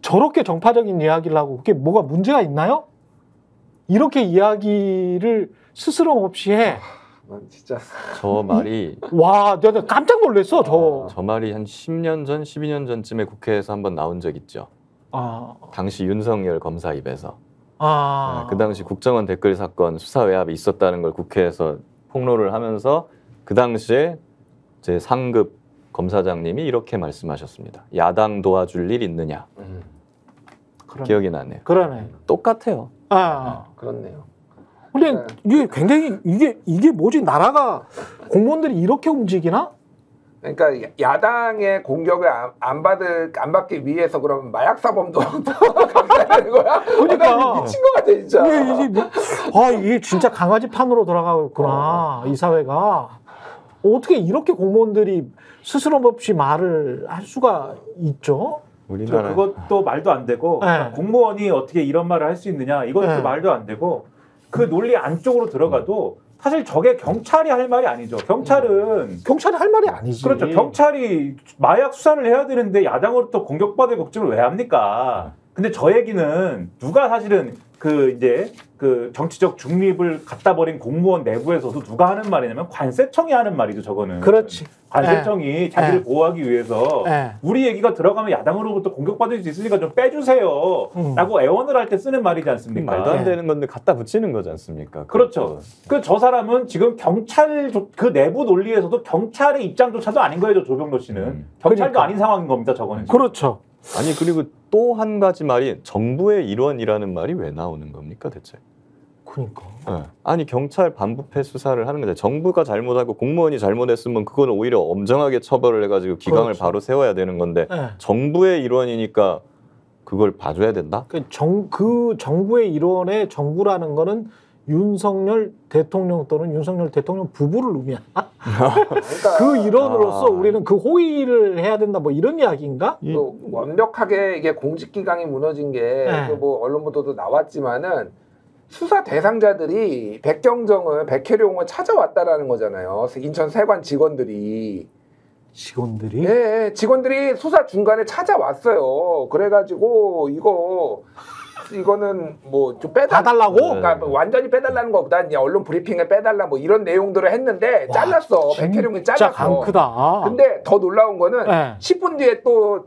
S1: 저렇게 정파적인 이야기를 하고 그게 뭐가 문제가 있나요? 이렇게 이야기를 스스럼 없이 해.
S3: 진짜
S4: 저 말이
S1: 와, 내가 깜짝 놀랐어.
S4: 저 말이 한 10년 전, 12년 전쯤에 국회에서 한번 나온 적 있죠. 당시 윤석열 검사 입에서. 그 당시 국정원 댓글 사건 수사 외압이 있었다는 걸 국회에서 폭로를 하면서 그 당시에 제 상급 검사장님이 이렇게 말씀하셨습니다. 야당 도와줄 일 있느냐. 기억이 나네요.
S1: 그러네.
S4: 똑같아요.
S3: 그렇네요.
S1: 근데 이게 굉장히 이게 뭐지? 나라가 공무원들이 이렇게 움직이나?
S3: 그러니까 야당의 공격을 안 받기 위해서 그러면 마약 사범도 감사하는 거야?
S1: 그러니까
S3: 미친 것 같아 진짜.
S1: 이게 진짜 강아지 판으로 돌아가고 있구나. 이 사회가. 어떻게 이렇게 공무원들이 스스럼 없이 말을 할 수가 있죠?
S4: 우리나라
S2: 그것도 말도 안 되고, 그러니까 공무원이 어떻게 이런 말을 할 수 있느냐, 이것도 말도 안 되고, 그 논리 안쪽으로 들어가도 사실 저게 경찰이 할 말이 아니죠. 경찰이
S1: 할 말이 아니지.
S2: 그렇죠. 경찰이 마약 수사를 해야 되는데 야당으로부터 공격받을 걱정을 왜 합니까? 근데 저 얘기는 누가 사실은 그 정치적 중립을 갖다 버린 공무원 내부에서도 누가 하는 말이냐면 관세청이 하는 말이죠. 저거는.
S1: 그렇지.
S2: 관세청이 자기를 보호하기 위해서 우리 얘기가 들어가면 야당으로부터 공격받을 수 있으니까 좀 빼주세요 라고 애원을 할 때 쓰는 말이지 않습니까?
S4: 말도 안 되는 건데 갖다 붙이는 거지 않습니까?
S2: 그렇죠. 저 사람은 지금 경찰 그 내부 논리에서도 경찰의 입장조차도 아닌 거예요. 조병로 씨는. 경찰도 아닌 상황인 겁니다. 저거는.
S1: 그렇죠.
S4: 아니 그리고 또 한 가지 말이 정부의 일원이라는 말이 왜 나오는 겁니까 대체?
S1: 그러니까.
S4: 네. 아니 경찰 반부패 수사를 하는 거죠. 정부가 잘못하고 공무원이 잘못했으면 그거는 오히려 엄정하게 처벌을 해가지고 기강을
S1: 그렇죠.
S4: 바로 세워야 되는 건데
S1: 네.
S4: 정부의 일원이니까 그걸 봐줘야 된다?
S1: 그 정부의 일원의 정부라는 거는 윤석열 대통령 또는 윤석열 대통령 부부를 의미한다.
S3: 그러니까
S1: 그 일원으로서 우리는 그 호의를 해야 된다. 뭐 이런 이야기인가?
S3: 완벽하게 이게 공직기강이 무너진 게
S1: 네.
S3: 뭐 언론 보도도 나왔지만은 수사 대상자들이 백혜룡을 찾아왔다라는 거잖아요. 인천 세관 직원들이. 예, 직원들이 수사 중간에 찾아왔어요. 그래가지고 이거는 뭐 좀 빼달라고? 그러니까 완전히 빼달라는 것보다 이제 언론 브리핑에 빼달라 뭐 이런 내용들을 했는데 잘랐어. 백혜룡이 잘랐어.
S1: 진짜 강크다.
S3: 근데 더 놀라운 거는
S1: 네.
S3: 10분 뒤에 또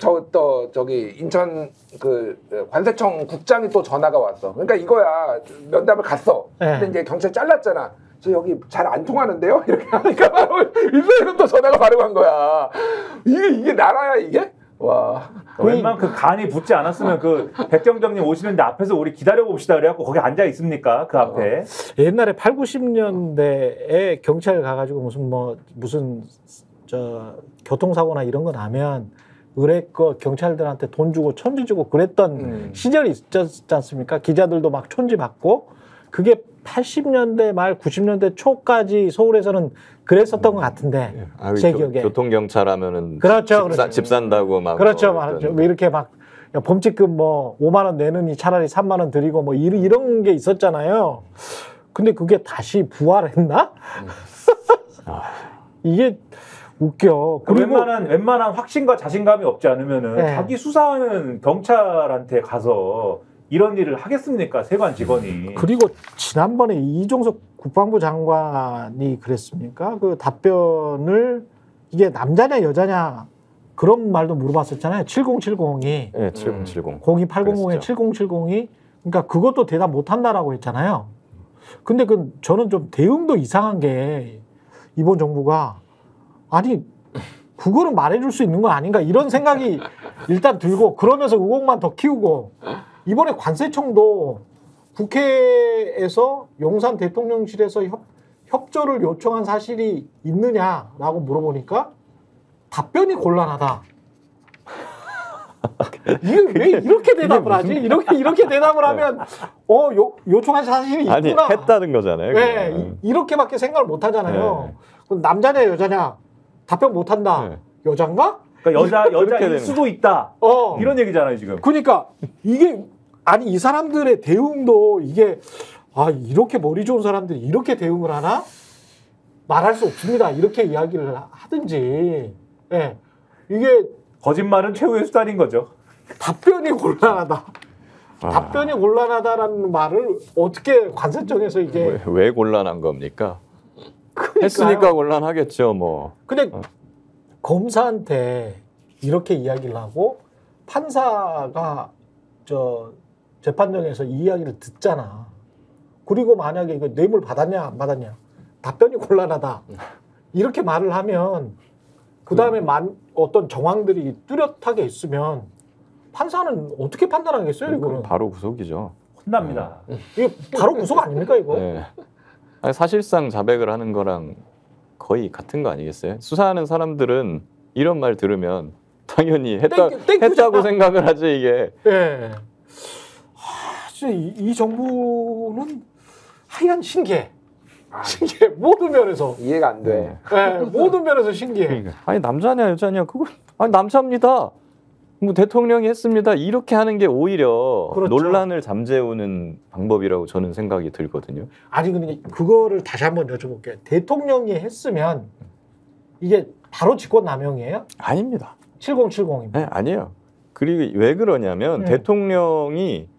S3: 저기 인천 그 관세청 국장이 또 전화가 왔어. 그러니까 이거야. 면담을 갔어. 근데 이제 경찰 잘랐잖아. 저 여기 잘 안 통하는데요? 이렇게 하니까 바로 인사에서 또 전화가 바로 간 거야. 이게 나라야 이게? 와.
S2: 웬만 그 간이 붙지 않았으면 그 백경정님 오시는데 앞에서 우리 기다려봅시다 그래갖고 거기 앉아 있습니까? 그 앞에.
S1: 옛날에 8, 90년대에 경찰 가가지고 무슨 교통사고나 이런 거 나면 의뢰껏 경찰들한테 돈 주고 촌지 주고 그랬던 시절이 있었지 않습니까? 기자들도 막 촌지 받고 그게 80년대 말 90년대 초까지 서울에서는 그랬었던 것 같은데 제 기억에
S4: 교통경찰 하면은
S1: 그렇죠,
S4: 집 산다고 막
S1: 그렇죠. 뭐 이렇게 막 범칙금 뭐 5만 원 내느니 차라리 3만 원 드리고 뭐 이런 게 있었잖아요. 근데 그게 다시 부활했나? 이게 웃겨.
S2: 그리고 웬만한 확신과 자신감이 없지 않으면은 자기 수사하는 경찰한테 가서 이런 일을 하겠습니까? 세관 직원이.
S1: 그리고 지난번에 이종석 국방부 장관이 그랬습니까? 그 답변을 이게 남자냐 여자냐 그런 말도 물어봤었잖아요. 7070이.
S4: 네, 7070.
S1: 02800에 7070이. 그러니까 그것도 대답 못한다라고 했잖아요. 근데 저는 좀 대응도 이상한 게 이번 정부가 아니 그거는 말해줄 수 있는 거 아닌가 이런 생각이 일단 들고 그러면서 의혹만 더 키우고 이번에 관세청도 국회에서 용산 대통령실에서 협조를 요청한 사실이 있느냐라고 물어보니까 답변이 곤란하다. 이게 왜 이렇게 대답을 하지? 이렇게 대답을 하면 요청한 사실이 있구나.
S4: 아니 했다는 거잖아요.
S1: 네, 이렇게밖에 생각을 못 하잖아요. 그럼 남자냐 여자냐 답변 못 한다. 여잔가?
S2: 그러니까 여자일 수도 있다. 이런 얘기잖아요 지금.
S1: 그러니까 이게 아니 이 사람들의 대응도 이게 이렇게 머리 좋은 사람들이 이렇게 대응을 하나? 말할 수 없습니다. 이렇게 이야기를 하든지. 네. 이게
S2: 거짓말은 최후의 수단인 거죠.
S1: 답변이 곤란하다. 답변이 곤란하다라는 말을 어떻게 관세청에서 이게
S4: 왜 곤란한 겁니까? 그러니까요. 했으니까 곤란하겠죠, 뭐.
S1: 근데 검사한테 이렇게 이야기를 하고 판사가 재판정에서 이 이야기를 듣잖아. 그리고 만약에 이거 뇌물 받았냐 안 받았냐 답변이 곤란하다 이렇게 말을 하면 그 다음에 어떤 정황들이 뚜렷하게 있으면 판사는 어떻게 판단하겠어요? 이거는
S4: 바로 구속이죠.
S2: 혼납니다.
S1: 이게 바로 구속 아닙니까 이거?
S4: 네. 아니, 사실상 자백을 하는 거랑 거의 같은 거 아니겠어요? 수사하는 사람들은 이런 말 들으면 당연히 했다고 생각을 하지 이게.
S1: 네. 진짜 이 정부는 하여간 신기해. 신기해. 모든 면에서.
S3: 이해가 안 돼.
S1: 네, 모든 면에서 신기해.
S4: 그러니까. 아니 남자냐 여자냐 그거 아니 남자입니다. 뭐 대통령이 했습니다. 이렇게 하는 게 오히려
S1: 그렇죠.
S4: 논란을 잠재우는 방법이라고 저는 생각이 들거든요.
S1: 아니 근데 그거를 다시 한번 여쭤볼게요. 대통령이 했으면 이게 바로 직권남용이에요?
S4: 아닙니다.
S1: 7070입니다.
S4: 네, 아니에요. 그리고 왜 그러냐면 대통령이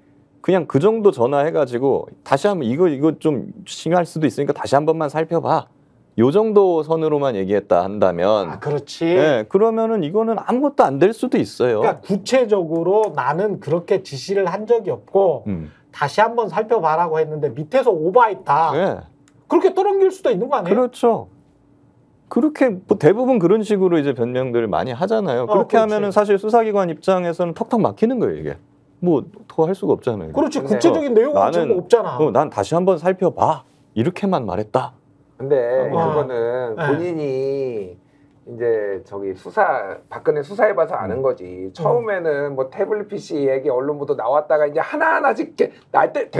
S4: 그냥 그 정도 전화해가지고 다시 한번 이거 좀 심할 수도 있으니까 다시 한 번만 살펴봐. 요 정도 선으로만 얘기했다 한다면
S1: 그렇지.
S4: 네, 그러면은 이거는 아무것도 안 될 수도 있어요.
S1: 그러니까 구체적으로 나는 그렇게 지시를 한 적이 없고 다시 한번 살펴봐라고 했는데 밑에서 오버했다.
S4: 네.
S1: 그렇게 떠넘길 수도 있는 거 아니에요?
S4: 그렇죠. 그렇게 뭐 대부분 그런 식으로 이제 변명들을 많이 하잖아요. 그렇게 하면은 사실 수사기관 입장에서는 턱턱 막히는 거예요, 이게. 뭐 더 할 수가 없잖아요.
S1: 그렇지. 구체적인 내용은 지금 없잖아.
S4: 난 다시 한번 살펴봐. 이렇게만 말했다.
S3: 근데 그거는 본인이 이제 저기 박근혜 수사해봐서 아는 거지. 처음에는 뭐 태블릿 PC 얘기 언론 보도 나왔다가 이제 하나하나씩 될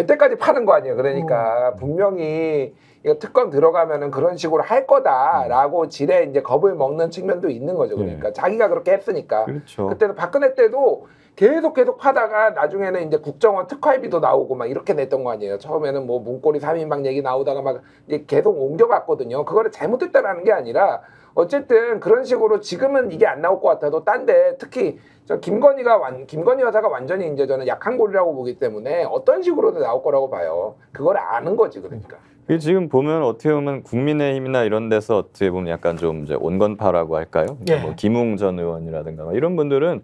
S3: 때까지 파는 거 아니에요. 그러니까 분명히 이거 특검 들어가면은 그런 식으로 할 거다라고 지레 이제 겁을 먹는 측면도 있는 거죠. 그러니까 자기가 그렇게 했으니까.
S4: 그렇죠.
S3: 그때도 박근혜 때도 계속 파다가 나중에는 이제 국정원 특활비도 나오고 막 이렇게 냈던 거 아니에요. 처음에는 뭐 문고리 3인방 얘기 나오다가 막 이제 계속 옮겨갔거든요. 그거를 잘못했다라는 게 아니라 어쨌든 그런 식으로 지금은 이게 안 나올 것 같아도 딴데 특히 저 김건희 여사가 완전히 이제 저는 약한 골이라고 보기 때문에 어떤 식으로도 나올 거라고 봐요. 그걸 아는 거지 그러니까.
S4: 지금 보면 어떻게 보면 국민의힘이나 이런 데서 어떻게 보면 약간 좀 이제 온건파라고 할까요? 뭐 김웅 전 의원이라든가 이런 분들은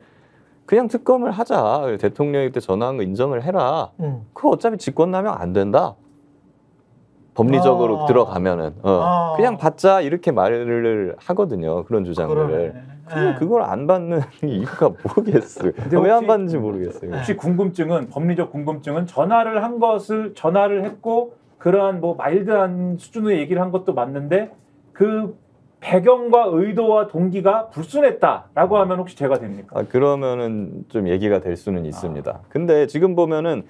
S4: 그냥 특검을 하자. 대통령이 그때 전화한 거 인정을 해라. 그거 어차피 직권남용 안 된다. 법리적으로 들어가면은 그냥 받자 이렇게 말을 하거든요. 그런 주장들을. 그걸 안 받는 이유가 뭐겠어요. 왜 안 받는지 모르겠어요.
S2: 혹시 궁금증은 법리적 궁금증은 전화를 했고 그러한 뭐 마일드한 수준의 얘기를 한 것도 맞는데 그 배경과 의도와 동기가 불순했다라고 하면 혹시 죄가 됩니까?
S4: 그러면은 좀 얘기가 될 수는 있습니다. 근데 지금 보면은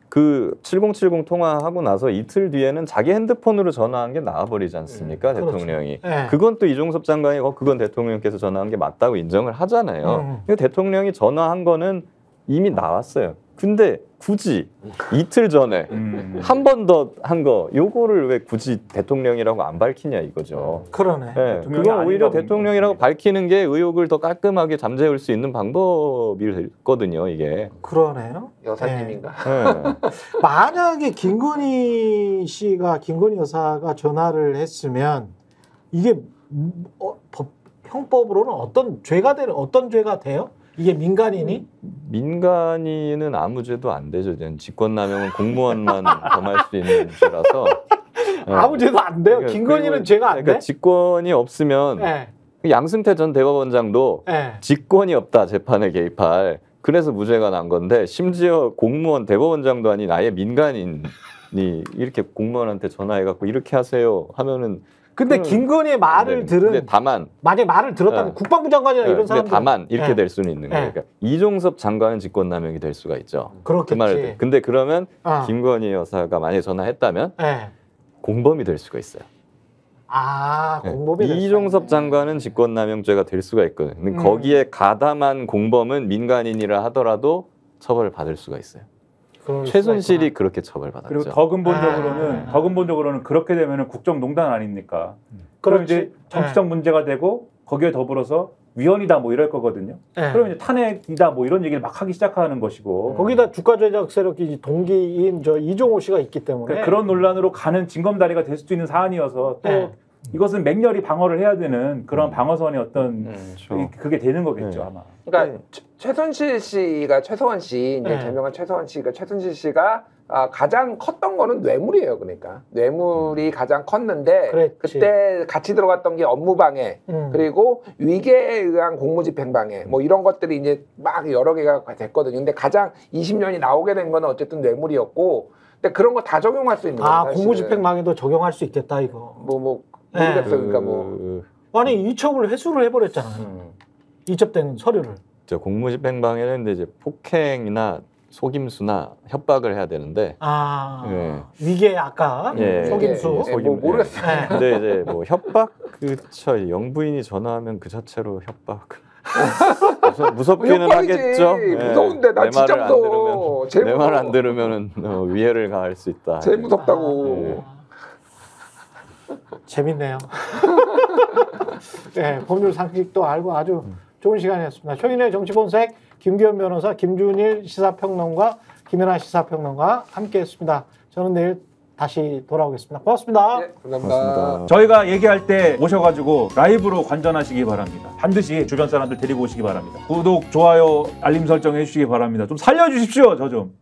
S4: 그 7070 통화하고 나서 이틀 뒤에는 자기 핸드폰으로 전화한 게 나와버리지 않습니까? 대통령이.
S1: 그렇죠.
S4: 그건 또 이종섭 장관이 그건 대통령께서 전화한 게 맞다고 인정을 하잖아요. 대통령이 전화한 거는 이미 나왔어요. 근데 굳이 이틀 전에 한 번 더 한 거 요거를 왜 굳이 대통령이라고 안 밝히냐 이거죠.
S1: 그러네.
S4: 그건 오히려 대통령이라고 밝히는 게 의혹을 더 깔끔하게 잠재울 수 있는 방법이거든요. 이게.
S1: 그러네요.
S3: 여사님인가?
S1: 만약에 김건희 여사가 전화를 했으면 이게 형법으로는 어떤 죄가 돼요? 이게 민간인이?
S4: 민간인은 아무 죄도 안 되죠. 직권남용은 공무원만 범할 수 있는 죄라서
S1: 아무 죄도 안 돼요? 김건희는 죄가 안 돼?
S4: 그러니까 직권이 없으면 양승태 전 대법원장도 직권이 없다 재판에 개입할. 그래서 무죄가 난 건데 심지어 공무원 대법원장도 아닌 아예 민간인이 이렇게 공무원한테 전화해갖고 이렇게 하세요 하면은
S1: 근데 김건희의 말을 들은
S4: 다만
S1: 만약에 말을 들었다면 국방부 장관이나 이런 사람들
S4: 다만 이렇게 될 수는 있는 거예요. 그러니까 이종섭 장관은 직권남용이 될 수가 있죠.
S1: 그렇겠지.
S4: 그 말을 근데 그러면 김건희 여사가 만약에 전화했다면 공범이 될 수가 있어요.
S1: 공범이 될
S4: 이종섭 장관은 직권남용죄가 될 수가 있거든요. 거기에 가담한 공범은 민간인이라 하더라도 처벌을 받을 수가 있어요. 최순실이 그렇게 처벌받았죠.
S2: 그리고 더 근본적으로는 그렇게 되면은 국정농단 아닙니까? 그럼 이제 정치적 문제가 되고 거기에 더불어서 위헌이다 뭐 이럴 거거든요. 그럼 이제 탄핵이다 뭐 이런 얘기를 막 하기 시작하는 것이고
S1: 거기다 주가 조작 세력이 동기인 이종호 씨가 있기 때문에
S2: 그런 논란으로 가는 징검다리가 될 수도 있는 사안이어서 또 이것은 맹렬히 방어를 해야 되는 그런 방어선의 어떤 그게 되는 거겠죠 아마.
S3: 그러니까 최순실 씨가 최서원 씨 이제 개명한 최서원 씨가 최순실 씨가 가장 컸던 거는 뇌물이에요. 그러니까 뇌물이 가장 컸는데 그때 같이 들어갔던 게 업무방해 그리고 위계에 의한 공무집행방해 뭐 이런 것들이 이제 막 여러 개가 됐거든요. 근데 가장 20년이 나오게 된 거는 어쨌든 뇌물이었고 근데 그런 거 다 적용할 수 있는 거예요.
S1: 공무집행방해도 적용할 수 있겠다 이거.
S3: 모르겠어요. 그러니까 뭐
S1: 아니 이첩을 회수를 해버렸잖아요. 이첩된 서류를.
S4: 공무집행방해는 이제 폭행이나 속임수나 협박을 해야 되는데
S1: 위계 아까 속임수
S3: 모르겠어요.
S4: 근데 이제 뭐 협박 그쵸 영부인이 전화하면 그 자체로 협박 무섭기는 하겠죠.
S3: 무서운데 나 진짜 무서워.
S4: 내 말 안 들으면은 위해를 가할 수 있다.
S3: 제일 무섭다고.
S1: 재밌네요. 법률 상식도 알고 아주 좋은 시간이었습니다. 최인의 정치본색 김기현 변호사, 김준일 시사평론가, 김연아 시사평론가 함께했습니다. 저는 내일 다시 돌아오겠습니다. 고맙습니다.
S3: 감사합니다.
S2: 저희가 얘기할 때 오셔가지고 라이브로 관전하시기 바랍니다. 반드시 주변 사람들 데리고 오시기 바랍니다. 구독, 좋아요, 알림 설정 해주시기 바랍니다. 좀 살려주십시오. 저 좀.